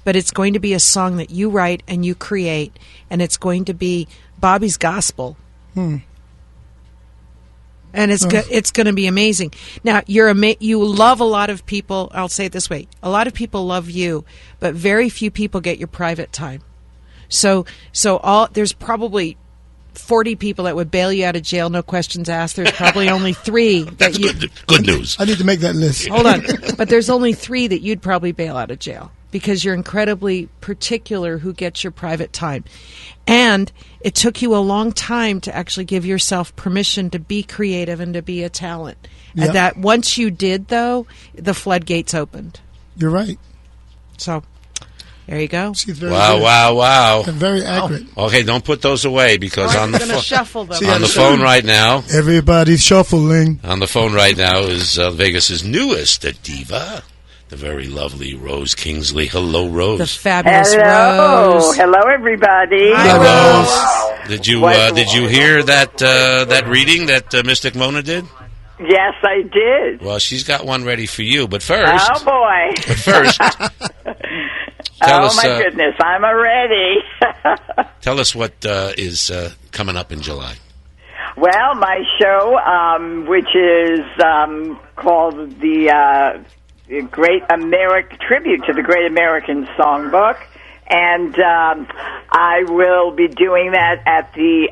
but it's going to be a song that you write and you create, and it's going to be Bobby's gospel. And it's going to be amazing. Now, you love a lot of people. I'll say it this way. A lot of people love you, but very few people get your private time. So there's probably 40 people that would bail you out of jail, no questions asked. There's probably only 3 That's good news. I need to make that list. Hold on. But there's only 3 that you'd probably bail out of jail because you're incredibly particular who gets your private time. And it took you a long time to actually give yourself permission to be creative and to be a talent. Yep. And that once you did, though, the floodgates opened. You're right. So there you go. She's very Wow. and very accurate. Okay, don't put those away because on the I'm going to shuffle them. on the phone right now. Everybody's shuffling. On the phone right now is Vegas's newest diva, the very lovely Rose Kingsley. Hello, Rose. The fabulous Hello. Rose. Hello, everybody. Hi, Rose. Did you hear that reading that Mystic Mona did? Yes, I did. Well, she's got one ready for you, but first. Oh, boy. But first. Oh, my goodness. I'm ready. Tell us what is coming up in July. Well, my show, which is called the great tribute to the Great American Songbook, and I will be doing that at the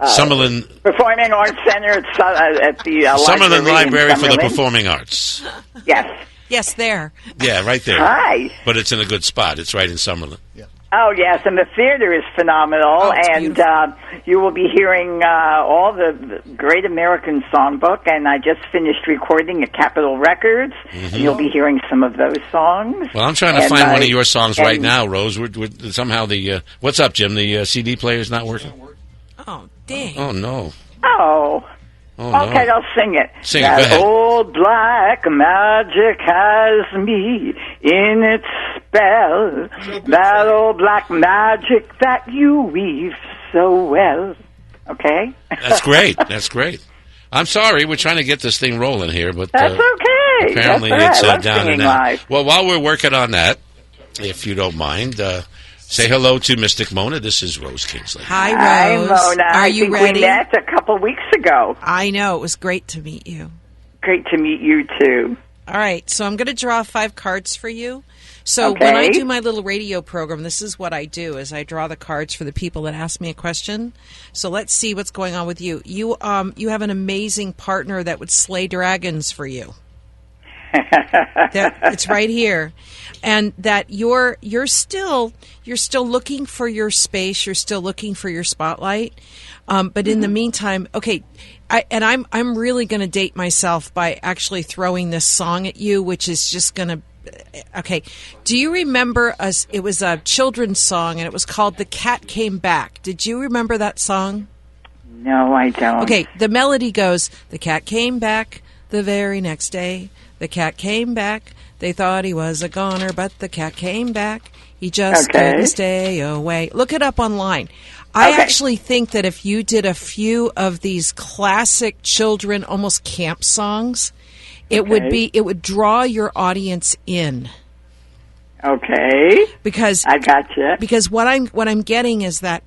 Summerlin Performing Arts Center at the Summerlin Library for the Summerlin. Performing Arts. Yes. Yes, there. Yeah, right there. Hi. But it's in a good spot. It's right in Summerlin. Yeah. Oh, yes, and the theater is phenomenal, and you will be hearing all the Great American Songbook, and I just finished recording at Capitol Records, and you'll be hearing some of those songs. Well, I'm trying to find one of your songs right now, Rose. We're somehow what's up, Jim? The CD player's not working? Oh, dang. Oh, no. Oh. Okay, no. I'll sing it. Sing it, that go ahead. old black magic has me in its spell. That old black magic that you weave so well. Okay? That's great. That's great. I'm sorry. We're trying to get this thing rolling here, but That's okay. apparently That's all right. it's down Singing and out. live. Well, while we're working on that, if you don't mind, say hello to Mystic Mona. This is Rose Kingsley. Hi, Rose. Hi, Mona. Are you think ready? We met a couple weeks ago. I know. It was great to meet you. Great to meet you, too. All right. So I'm going to draw 5 cards for you. So Okay. when I do my little radio program, this is what I do, is I draw the cards for the people that ask me a question. So let's see what's going on with you. You have an amazing partner that would slay dragons for you. It's right here, and that you're still looking for your space. You're still looking for your spotlight. But in the meantime, okay, I'm really going to date myself by actually throwing this song at you, which is just going to. Okay, do you remember us? It was a children's song, and it was called "The Cat Came Back." Did you remember that song? No, I don't. Okay, the melody goes, "The cat came back the very next day. The cat came back. They thought he was a goner, but the cat came back. He just couldn't stay away." Look it up online. I actually think that if you did a few of these classic children, almost camp songs, it would draw your audience in. Okay. Because I gotcha. Because what I'm getting is that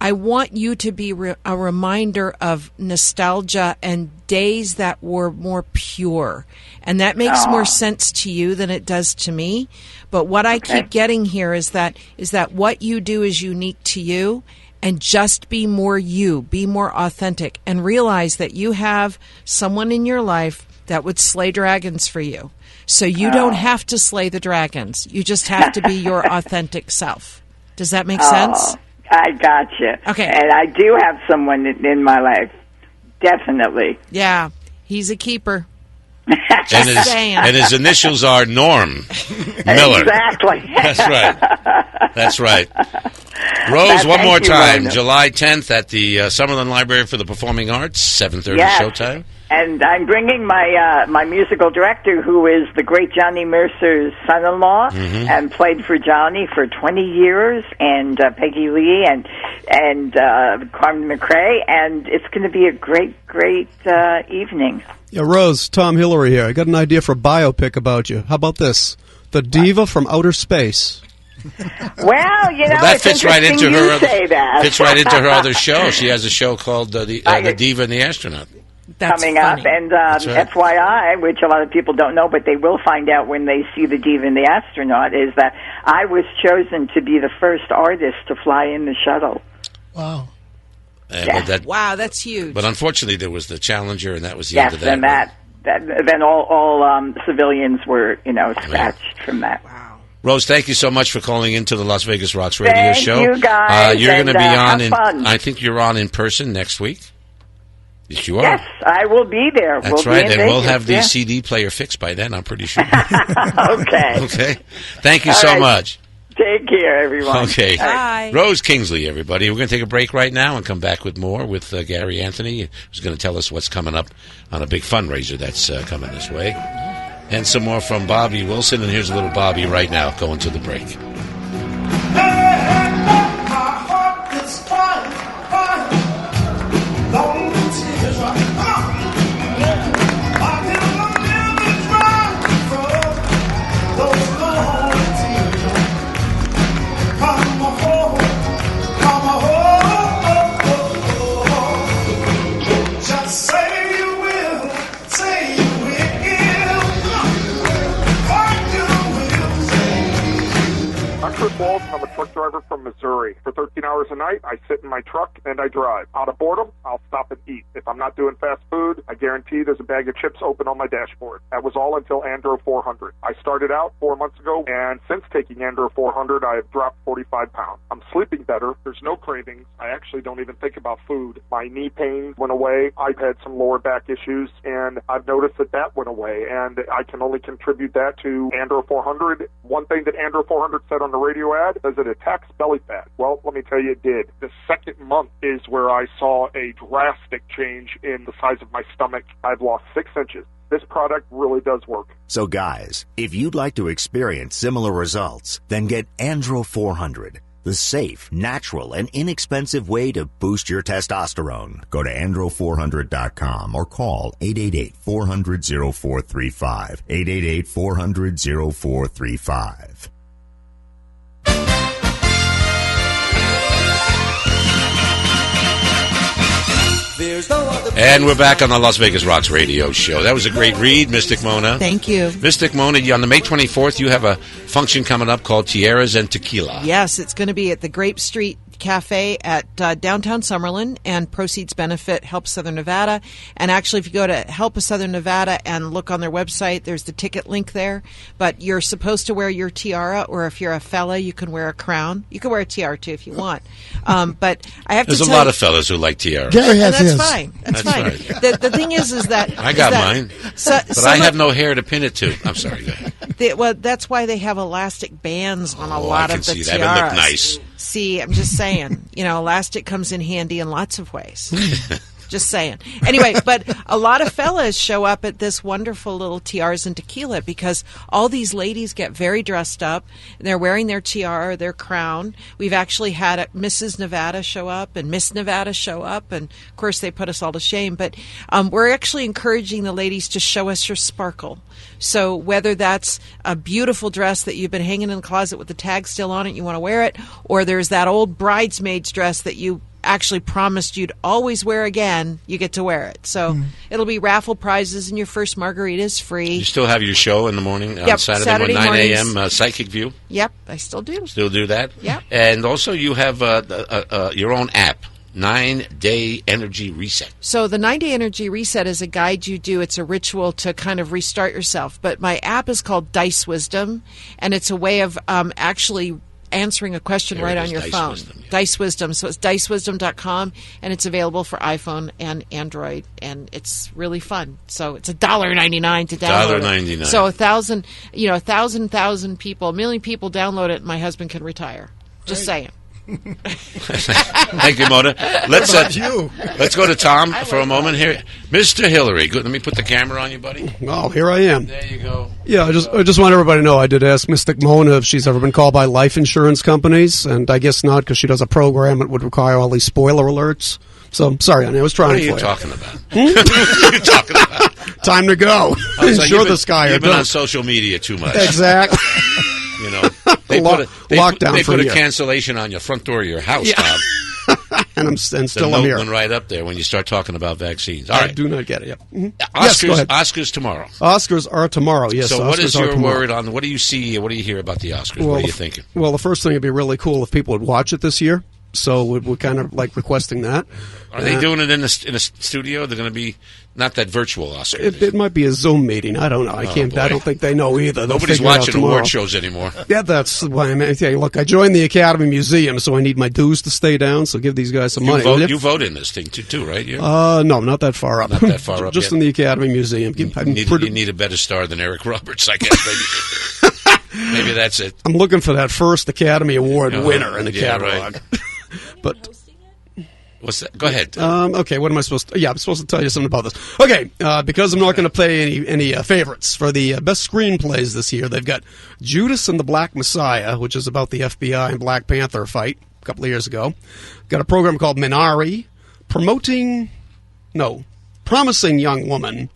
I want you to be a reminder of nostalgia and days that were more pure. And that makes more sense to you than it does to me. But what I keep getting here is that what you do is unique to you, and just be more you, be more authentic, and realize that you have someone in your life that would slay dragons for you. So you don't have to slay the dragons. You just have to be your authentic self. Does that make sense? I gotcha. Okay. And I do have someone in my life. Definitely. Yeah. He's a keeper. And his initials are Norm Miller. Exactly. That's right. Rose, one more time. July 10th at the Summerlin Library for the Performing Arts, 7:30 showtime. And I'm bringing my musical director, who is the great Johnny Mercer's son-in-law, and played for Johnny for 20 years, and Peggy Lee and Carmen McRae, and it's going to be a great evening. Yeah, Rose, Tom Hillary here. I got an idea for a biopic about you. How about this? The Diva from Outer Space. Well, you know, that fits right into her. Fits right into her other show. show. She has a show called the Diva and the Astronaut. Coming up, and FYI, which a lot of people don't know, but they will find out when they see the Diva and the Astronaut, is that I was chosen to be the first artist to fly in the shuttle. Wow. Wow, that's huge. But unfortunately, there was the Challenger, and that was the end of that. And then all civilians were, scratched from that. Wow. Rose, thank you so much for calling into the Las Vegas Rocks radio show. Thank you, guys. You're going to be on fun. I think you're on in person next week. Yes, you are. Yes, I will be there. That's right, and we'll have the CD player fixed by then, I'm pretty sure. Okay. Thank you so much. Take care, everyone. Okay. Bye. Rose Kingsley, everybody. We're going to take a break right now and come back with more with Gary Anthony, who's going to tell us what's coming up on a big fundraiser that's coming this way. And some more from Bobby Wilson, and here's a little Bobby right now going to the break. Chris Walls, and I'm a truck driver from Missouri. For 13 hours a night, I sit in my truck and I drive. Out of boredom, I'll stop and eat. If I'm not doing fast food, I guarantee there's a bag of chips open on my dashboard. That was all until Andro 400. I started out 4 months ago, and since taking Andro 400, I have dropped 45 pounds. I'm sleeping better. There's no cravings. I actually don't even think about food. My knee pain went away. I've had some lower back issues, and I've noticed that went away, and I can only contribute that to Andro 400. One thing that Andro 400 said on the radio ad is it attacks belly fat. Well, let me tell you, it did. The second month is where I saw a drastic change in the size of my stomach. I've lost 6 inches. This product really does work. So guys, if you'd like to experience similar results, then get Andro 400, the safe, natural, and inexpensive way to boost your testosterone. Go to andro400.com or call 888-400-0435. 888-400-0435. And we're back on the Las Vegas Rocks radio show. That was a great read, Mystic Mona. Thank you. Mystic Mona, on the May 24th, you have a function coming up called Tierras and Tequila. Yes, it's going to be at the Grape Street Cafe at downtown Summerlin, and proceeds benefit Help Southern Nevada. And actually, if you go to Help Southern Nevada and look on their website, there's the ticket link there. But you're supposed to wear your tiara, or if you're a fella, you can wear a crown. You can wear a tiara too if you want. But I have There's to a tell lot you, of fellas who like tiaras. Gary has and that's his. fine. That's fine. Right. The thing is that I got mine, but I have no. no hair to pin it to. I'm sorry. Go ahead. Well, that's why they have elastic bands on a Oh, lot I of can the see that. tiaras. It look nice. See, I'm just saying, elastic comes in handy in lots of ways. Just saying. Anyway, but a lot of fellas show up at this wonderful little Tiaras and Tequila because all these ladies get very dressed up. They're wearing their tiara, their crown. We've actually had Mrs. Nevada show up and Miss Nevada show up, and of course they put us all to shame. But we're actually encouraging the ladies to show us your sparkle. So whether that's a beautiful dress that you've been hanging in the closet with the tag still on it, you want to wear it, or there's that old bridesmaid's dress that you actually promised you'd always wear again, you get to wear it. So it'll be raffle prizes, and your first margarita is free. You still have your show in the morning on Yep, Saturday, 9 mornings. a.m. Psychic View? Yep, I still do. Still do that? Yep. And also you have your own app, 9-Day Energy Reset. So the 9-Day Energy Reset is a guide you do. It's a ritual to kind of restart yourself. But my app is called Dice Wisdom, and it's a way of actually answering a question right on your phone. Wisdom, yeah. Dice Wisdom. So it's dicewisdom.com, and it's available for iPhone and Android, and it's really fun. So it's $1.99 to download $1.99. it. So 1,000 people, 1 million people download it, and my husband can retire. Just saying. Thank you, Mona. Let's go to Tom for a moment here. Mr. Hillary, good. Let me put the camera on you, buddy. Oh, here I am. There you go. Yeah, I just want everybody to know I did ask Mystic Mona if she's ever been called by life insurance companies, and I guess not because she does a program that would require all these spoiler alerts. So I'm sorry, honey, I was trying What are to you for talking about? What are you talking about? Time to go. Oh, so Insure the sky. You've been on social media too much. Exactly. They Lockdown put for a a year. cancellation on your front door of your house, Tom. And still the I'm note here. went right up there when you start talking about vaccines. All I right. do not get it. Yep. Mhm. Oscars, Yes, go ahead. Oscars tomorrow. Oscars are tomorrow. Yes. So what Oscars is are your tomorrow. word on? What do you see? What do you hear about the Oscars? What are you thinking? Well, the first thing would be really cool if people would watch it this year. So we're kind of like requesting that. Are they doing it in a studio? They're going to be not that virtual Oscar. It might be a Zoom meeting. I don't know. I boy. don't think they know either. They'll Nobody's figure it out watching tomorrow. award shows anymore. Yeah, that's why I mean, look, I joined the Academy Museum, so I need my dues to stay down. So give these guys some money. You vote in this thing too, right? No, not that far up. Not that far up. Just yet. in the Academy Museum. You need a better star than Eric Roberts, I guess. Maybe that's it. I'm looking for that first Academy Award winner in the catalog. Right. But. What's that? Go ahead. Okay, what am I supposed to... Yeah, I'm supposed to tell you something about this. Okay, because I'm not going to play any favorites for the best screenplays this year, they've got Judas and the Black Messiah, which is about the FBI and Black Panther fight a couple of years ago. Got a program called Minari, Promising Young Woman,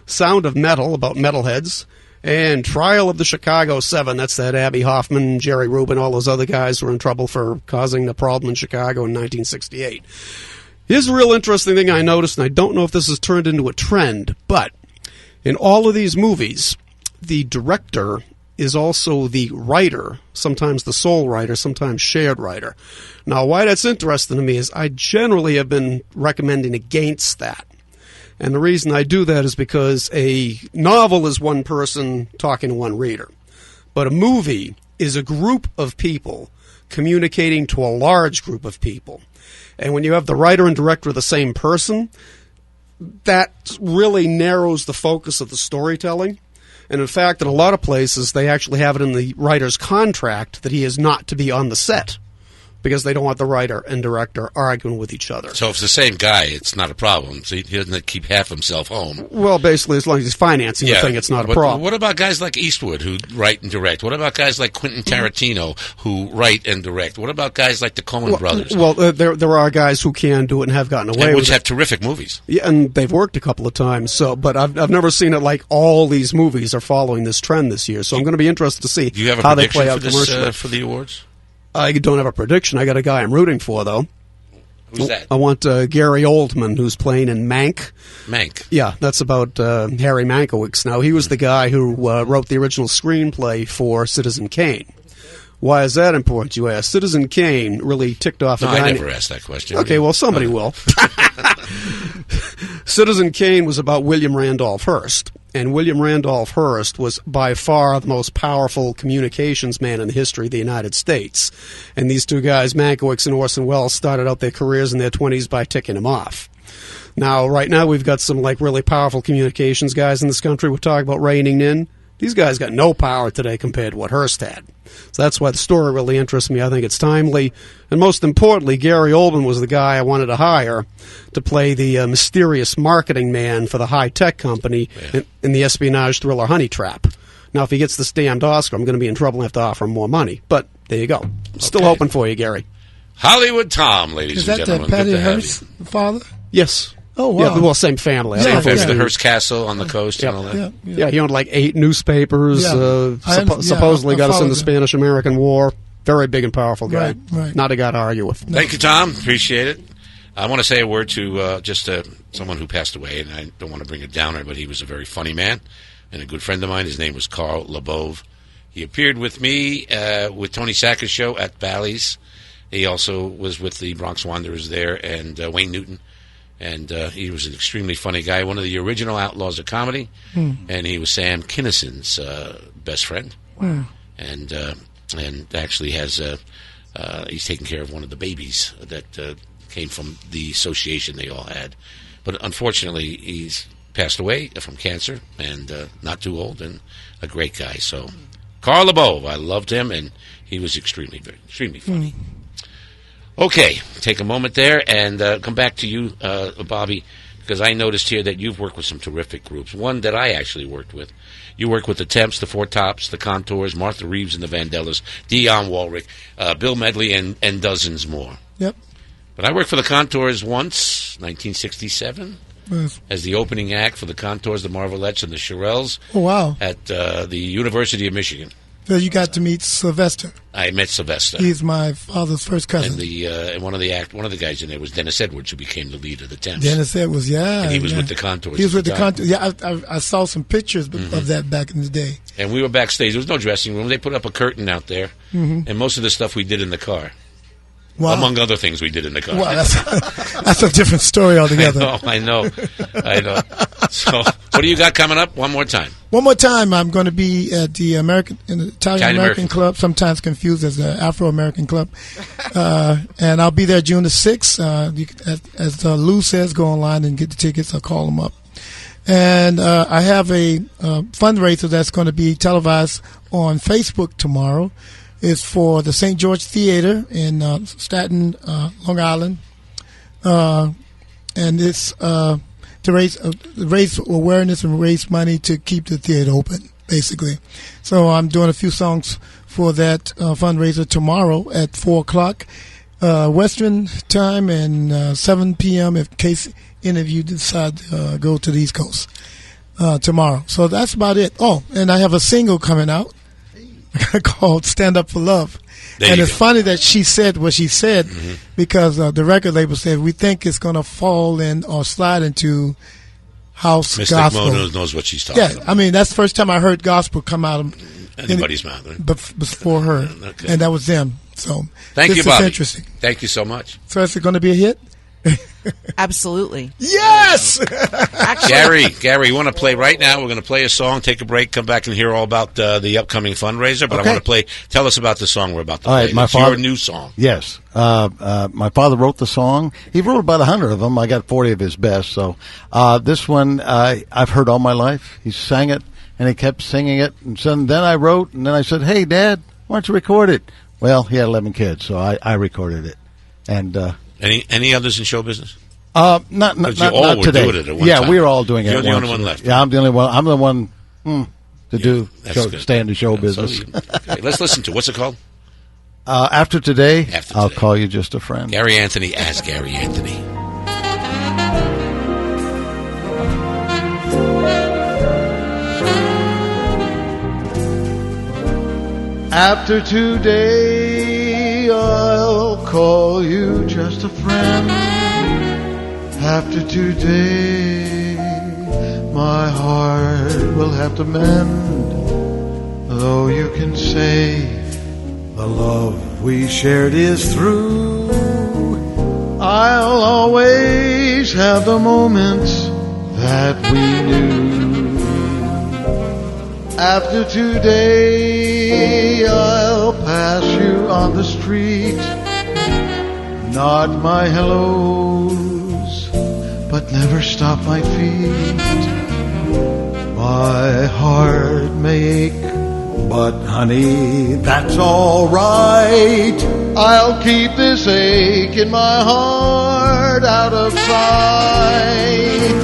Sound of Metal, about metalheads, and Trial of the Chicago 7. That's that Abby Hoffman, Jerry Rubin, all those other guys who were in trouble for causing the problem in Chicago in 1968. Here's a real interesting thing I noticed, and I don't know if this has turned into a trend, but in all of these movies, the director is also the writer, sometimes the sole writer, sometimes shared writer. Now, why that's interesting to me is I generally have been recommending against that. And the reason I do that is because a novel is one person talking to one reader. But a movie is a group of people communicating to a large group of people. And when you have the writer and director the same person, that really narrows the focus of the storytelling. And in fact, in a lot of places, they actually have it in the writer's contract that he is not to be on the set because they don't want the writer and director arguing with each other. So if it's the same guy, it's not a problem. So he doesn't keep half himself home. Well, basically, as long as he's financing the thing, it's not a problem. What about guys like Eastwood who write and direct? What about guys like Quentin Tarantino who write and direct? What about guys like the Coen brothers? Well, there are guys who can do it and have gotten away with it. Which have terrific movies. Yeah, and they've worked a couple of times. So, but I've never seen it like all these movies are following this trend this year. So I'm going to be interested to see Do you have a how they prediction play out for commercially. for the awards? I don't have a prediction. I got a guy I'm rooting for, though. Who's that? I want Gary Oldman, who's playing in Mank. Mank. Yeah, that's about Harry Mankiewicz. Now, he was the guy who wrote the original screenplay for Citizen Kane. Why is that important, you ask? Citizen Kane really ticked off a guy. I never asked that question. Okay, well, somebody will. Citizen Kane was about William Randolph Hearst. And William Randolph Hearst was by far the most powerful communications man in the history of the United States. And these two guys, Mankiewicz and Orson Welles, started out their careers in their 20s by ticking him off. Now, right now, we've got some like really powerful communications guys in this country we're talking about reigning in. These guys got no power today compared to what Hearst had. So that's why the story really interests me. I think it's timely. And most importantly, Gary Oldman was the guy I wanted to hire to play the mysterious marketing man for the high-tech company in the espionage thriller Honey Trap. Now, if he gets this damned Oscar, I'm going to be in trouble and have to offer him more money. But there you go. Still hoping for you, Gary. Hollywood Tom, ladies and gentlemen. Is that Patty Hearst's father? Yes. Oh, wow. Yeah, well, same family. Same family, the Hearst Castle on the coast and all that. Yeah, he owned like 8 newspapers, supposedly got us in the Spanish-American War. Very big and powerful guy. Right. Not a guy to argue with. Thank you, Tom. Appreciate it. I want to say a word to someone who passed away, and I don't want to bring it downer, but he was a very funny man and a good friend of mine. His name was Carl LeBove. He appeared with me with Tony Sacker's show at Bally's. He also was with the Bronx Wanderers there, and Wayne Newton. And he was an extremely funny guy, one of the original outlaws of comedy. And he was Sam Kinnison's best friend. Wow. And actually has he's taking care of one of the babies that came from the association they all had. But unfortunately, he's passed away from cancer, and not too old, and a great guy. So, Carl LeBove, I loved him, and he was extremely funny. Okay, take a moment there and come back to you, Bobby, because I noticed here that you've worked with some terrific groups. One that I actually worked with. You worked with the Temps, the Four Tops, the Contours, Martha Reeves and the Vandellas, Dionne Warwick, Bill Medley, and dozens more. Yep. But I worked for the Contours once, 1967, as the opening act for the Contours, the Marvelettes, and the Shirelles. Oh, wow. At the University of Michigan. So you got to meet Sylvester. I met Sylvester. He's my father's first cousin. And and one of the guys in there was Dennis Edwards, who became the lead of the Temps. Dennis Edwards, yeah. And he was with the Contours. He was with the Contours. Yeah, I saw some pictures of that back in the day. And we were backstage. There was no dressing room. They put up a curtain out there, and most of the stuff we did in the car. Wow. Among other things we did in the car. Wow, that's a different story altogether. I know. So, what do you got coming up? One more time. One more time, I'm going to be at the Italian American Club, sometimes confused as the Afro-American Club. And I'll be there June the 6th. As Lou says, go online and get the tickets. I'll call them up. And I have a fundraiser that's going to be televised on Facebook tomorrow. It's for the St. George Theater in Staten, Long Island. And it's to raise awareness and raise money to keep the theater open, basically. So I'm doing a few songs for that fundraiser tomorrow at 4 o'clock Western time and 7 p.m. in case any of you decide to go to the East Coast tomorrow. So that's about it. Oh, and I have a single coming out called Stand Up for Love. And it's funny that she said what she said because the record label said we think it's going to fall in or slide into house Mystic gospel. Mo knows what she's talking about. I mean, that's the first time I heard gospel come out Anybody's mouth. Right? Before her, Okay. and that was them. So Thank this you, Bobby. is interesting. Thank you so much. So is it going to be a hit? Absolutely. Yes. Gary, you want to play right now? We're going to play a song, take a break, come back and hear all about the upcoming fundraiser. But Okay. I want to play. Tell us about the song we're about to All play. right, my It's father, your new song. Yes. My father wrote the song. He wrote about 100 of them. I got 40 of his best. So this one I've heard all my life. He sang it, and he kept singing it. And so then I wrote, and then I said, hey, Dad, why don't you record it? Well, he had 11 kids, so I recorded it. And Any others in show business? not you all not were today. doing it at one yeah, time. we were all doing it. You're at the once. only one left. Yeah, I'm the only one. I'm the one to That's good. stay in the show So business. okay, let's listen to what's it called? After today, After I'll Today. call you just a friend. Gary Anthony as Gary Anthony. After today, I'll call you just a friend. After today, my heart will have to mend. Though you can say the love we shared is through, I'll always have the moments that we knew. After today, I'll pass you on the street. Nod my hellos, but never stop my feet. My heart may ache, but honey, that's all right. I'll keep this ache in my heart out of sight.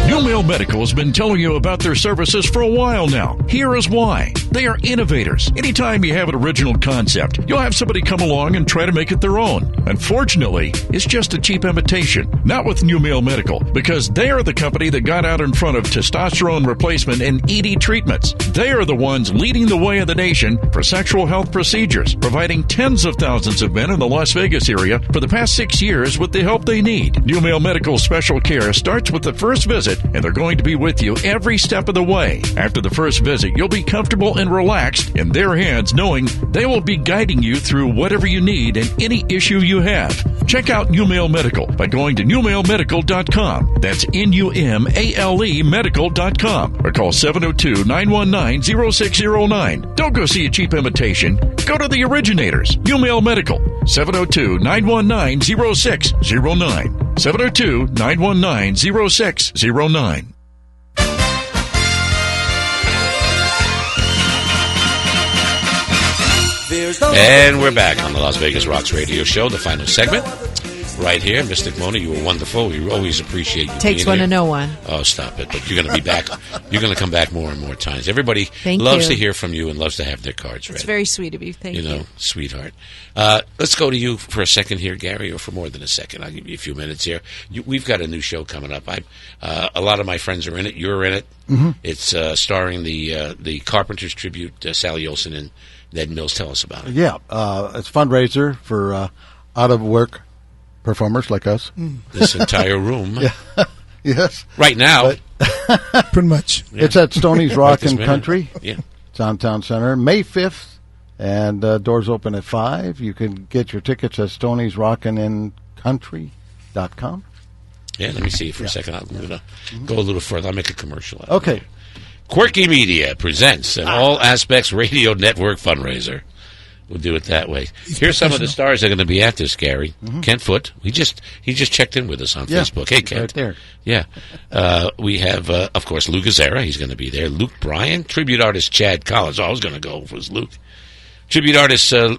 New Mail Medical has been telling you about their services for a while now. Here is why. They are innovators. Anytime you have an original concept, you'll have somebody come along and try to make it their own. Unfortunately, it's just a cheap imitation. Not with New Mail Medical, because they are the company that got out in front of testosterone replacement and ED treatments. They are the ones leading the way of the nation for sexual health procedures, providing tens of thousands of men in the Las Vegas area for the past 6 years with the help they need. New Mail Medical special care starts with the first visit, and they're going to be with you every step of the way. After the first visit, you'll be comfortable and relaxed in their hands, knowing they will be guiding you through whatever you need and any issue you have. Check out New Mail Medical by going to newmailmedical.com. That's NUMALE medical.com, or call 702-919-0609. Don't go see a cheap imitation. Go to the originators. New Mail Medical, 702-919-0609. 702-919-0609. And we're back on the Las Vegas Rocks Radio Show, the final segment. Right here, Mystic Mona, you were wonderful. We always appreciate you. Takes being one here. to know one. Oh, stop it. But you're going to be back. You're going to come back more and more times. Everybody Thank loves you. to hear from you and loves to have their cards read. It's very sweet of you. Thank you. You know, sweetheart. Let's go to you for a second here, Gary, or for more than a second. I'll give you a few minutes here. We've got a new show coming up. A lot of my friends are in it. You're in it. Mhm. It's starring the Carpenters tribute, Sally Olsen and Ned Mills. Tell us about it. Yeah, it's a fundraiser for out of work performers like us. This entire room. Yeah. Yes. Right now. Pretty much. It's at Stoney's Right Rock this and minute. Country. Yeah. Downtown Center, May 5th, and doors open at 5. You can get your tickets at Stoney'sRockin'nCountry.com. Yeah, let me see for a second. I'm going to go a little further. I'll make a commercial out of Okay. it. Quirky Media presents an all aspects radio network fundraiser. We'll do it that way. Here's some of the stars that are going to be at this, Gary. Kent Foote. He just checked in with us on Yeah, Facebook. Hey, Kent. right there. Yeah. We have, of course, Lou Gazzara. He's going to be there. Luke Bryan. Tribute artist Chad Collins. Oh, I was going to go was Luke. Tribute artist to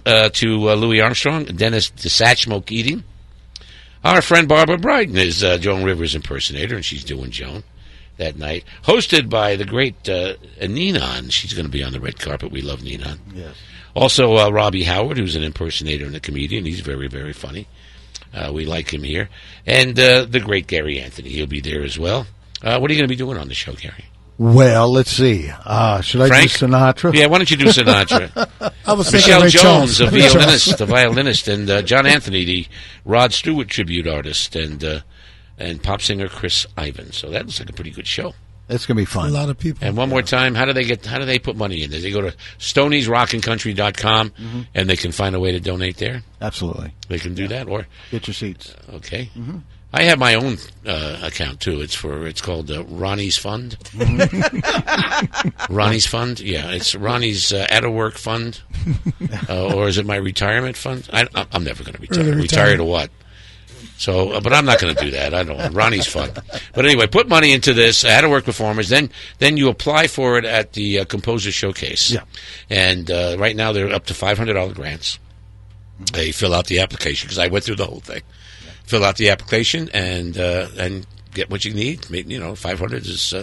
Louis Armstrong. Dennis Desatchmo Keating. Our friend Barbara Bryden is Joan Rivers impersonator, and she's doing Joan that night. Hosted by the great Ninon. She's going to be on the red carpet. We love Ninon. Yes. Also, Robbie Howard, who's an impersonator and a comedian. He's very, very funny. We like him here. And the great Gary Anthony. He'll be there as well. What are you going to be doing on the show, Gary? Well, let's see. Should I Frank? do Sinatra? Yeah, why don't you do Sinatra? I was thinking Michelle Ray Jones, Charles. the violinist, and John Anthony, the Rod Stewart tribute artist, and pop singer Chris Ivan. So that looks like a pretty good show. It's going to be fun. A lot of people. And one more time, how do they put money in? Do they go to StoniesRockandCountry.com and they can find a way to donate there? Absolutely. They can do that, or get your seats. Okay. I have my own account too. It's called Ronnie's Fund. Ronnie's Fund. Yeah, it's Ronnie's out of work fund, or is it my retirement fund? I'm never going to retire. Retire to what? So, but I'm not going to do that. I don't want Ronnie's Fund. But anyway, put money into this out of work performers. Then you apply for it at the Composer Showcase. Yeah. And right now they're up to $500 grants. They fill out the application because I went through the whole thing. Fill out the application and get what you need. $500 is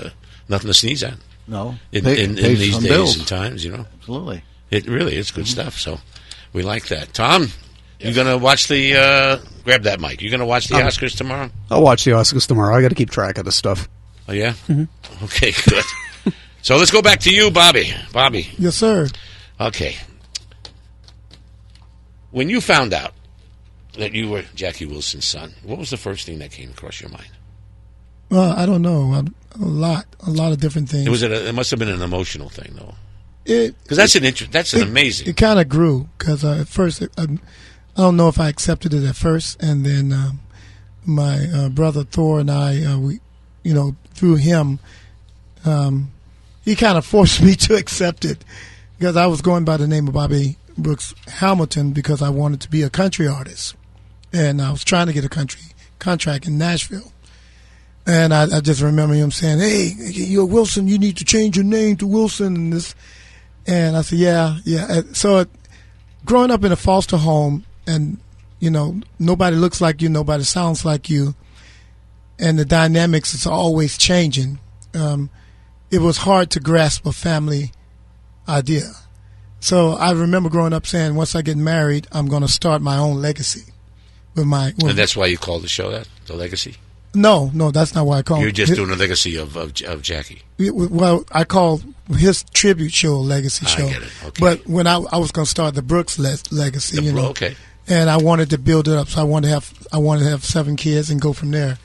nothing to sneeze at. No, in these days bills. and times, Absolutely. It really is good stuff. So we like that. Tom, you going to watch the? Grab that mic. You going to watch the Oscars tomorrow? I'll watch the Oscars tomorrow. I got to keep track of this stuff. Oh yeah. Okay, good. So let's go back to you, Bobby. Bobby. Yes, sir. Okay. When you found out that you were Jackie Wilson's son, what was the first thing that came across your mind? Well, I don't know. A lot of different things. It must have been an emotional thing, though. Because that's an amazing. It kind of grew because at first I don't know if I accepted it at first, and then my brother Thor and I, through him, he kind of forced me to accept it because I was going by the name of Bobby Brooks Hamilton because I wanted to be a country artist, and I was trying to get a country contract in Nashville. And I just remember him saying, "Hey, you're Wilson. You need to change your name to Wilson." And this, and I said, "Yeah." So, growing up in a foster home, and nobody looks like you, nobody sounds like you, and the dynamics is always changing. It was hard to grasp a family idea. So I remember growing up saying, once I get married, I'm going to start my own legacy. And that's why you called the show that, The Legacy? No, that's not why I called it. You're just doing a legacy of Jackie. Well, I called his tribute show Legacy Show. I get it. Okay. But when I was going to start the Brooks Legacy, okay. And I wanted to build it up, so I wanted to have 7 kids and go from there.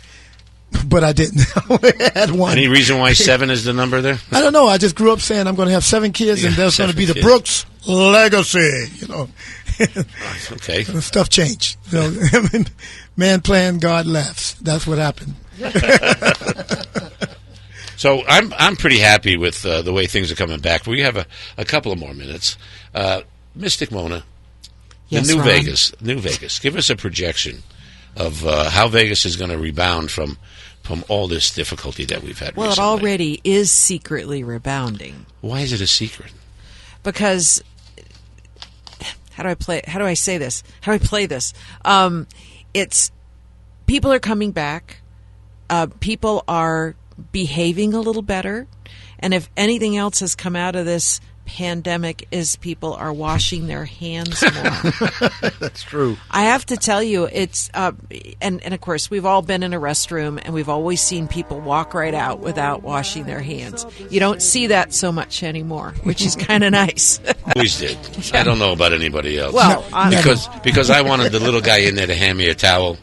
But I didn't. I only had 1. Any reason why 7 is the number there? I don't know. I just grew up saying I'm going to have 7 kids, and there's going to be the Brooks Legacy. Okay. And stuff changed. Man planned, God laughs. That's what happened. So I'm pretty happy with the way things are coming back. We have a couple of more minutes. Mystic Mona, yes, New Ron. Vegas. Give us a projection of how Vegas is going to rebound from all this difficulty that we've had. Well, recently. it already is secretly rebounding. Why is it a secret? Because how do I play this? It's people are coming back. People are behaving a little better, and if anything else has come out of this pandemic is people are washing their hands more. That's true. I have to tell you, it's and of course we've all been in a restroom and we've always seen people walk right out without washing their hands. You don't see that so much anymore, which is kind of nice. Always did. I don't know about anybody else. Well, because I wanted the little guy in there to hand me a towel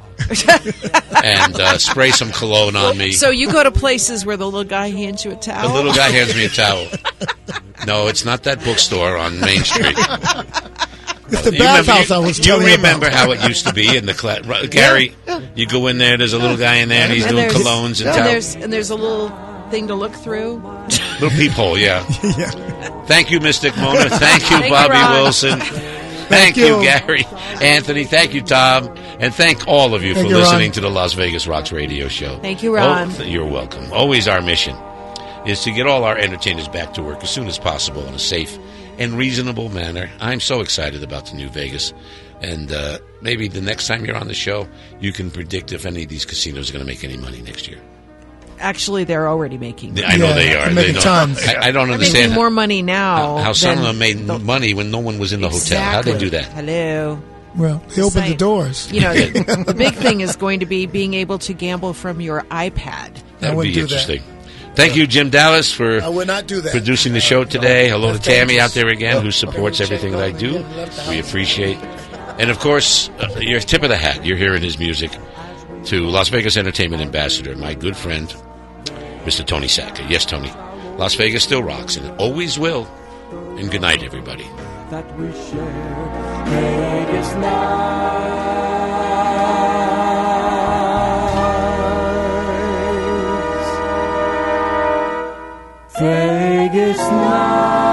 and spray some cologne on me. So you go to places where the little guy hands you a towel? The little guy hands me a towel. No, it's not that bookstore on Main Street. It's the bathhouse I was telling you about. You remember how it used to be in the class? Gary, you go in there, there's a little guy in there, and he's doing colognes and towels. And there's a little thing to look through. Little peephole, yeah. Thank you, Mystic Mona. Thank you, Bobby Wilson. Thank you, Gary. Anthony, thank you, Tom. And thank all of you for listening to the Las Vegas Rocks radio show. Thank you, Ron. You're welcome. Always our mission is to get all our entertainers back to work as soon as possible in a safe and reasonable manner. I'm so excited about the new Vegas. And maybe the next time you're on the show, you can predict if any of these casinos are going to make any money next year. Actually, they're already making money. I know they are. Making tons. I don't They're understand making more money now. How some of them made money when no one was in the hotel. How'd they do that? Hello. Well, they opened the doors. You know, the big thing is going to be being able to gamble from your iPad. That would be interesting. Thank you, Jim Dallas, for I would not do that. producing the show today. Hello to Tammy out there again, who supports everything that I do. We appreciate. And, of course, your tip of the hat, you're hearing his music, to Las Vegas Entertainment Ambassador, my good friend, Mr. Tony Sackett. Yes, Tony. Las Vegas still rocks, and it always will. And good night, everybody. That we share Vegas nights. Vegas nights.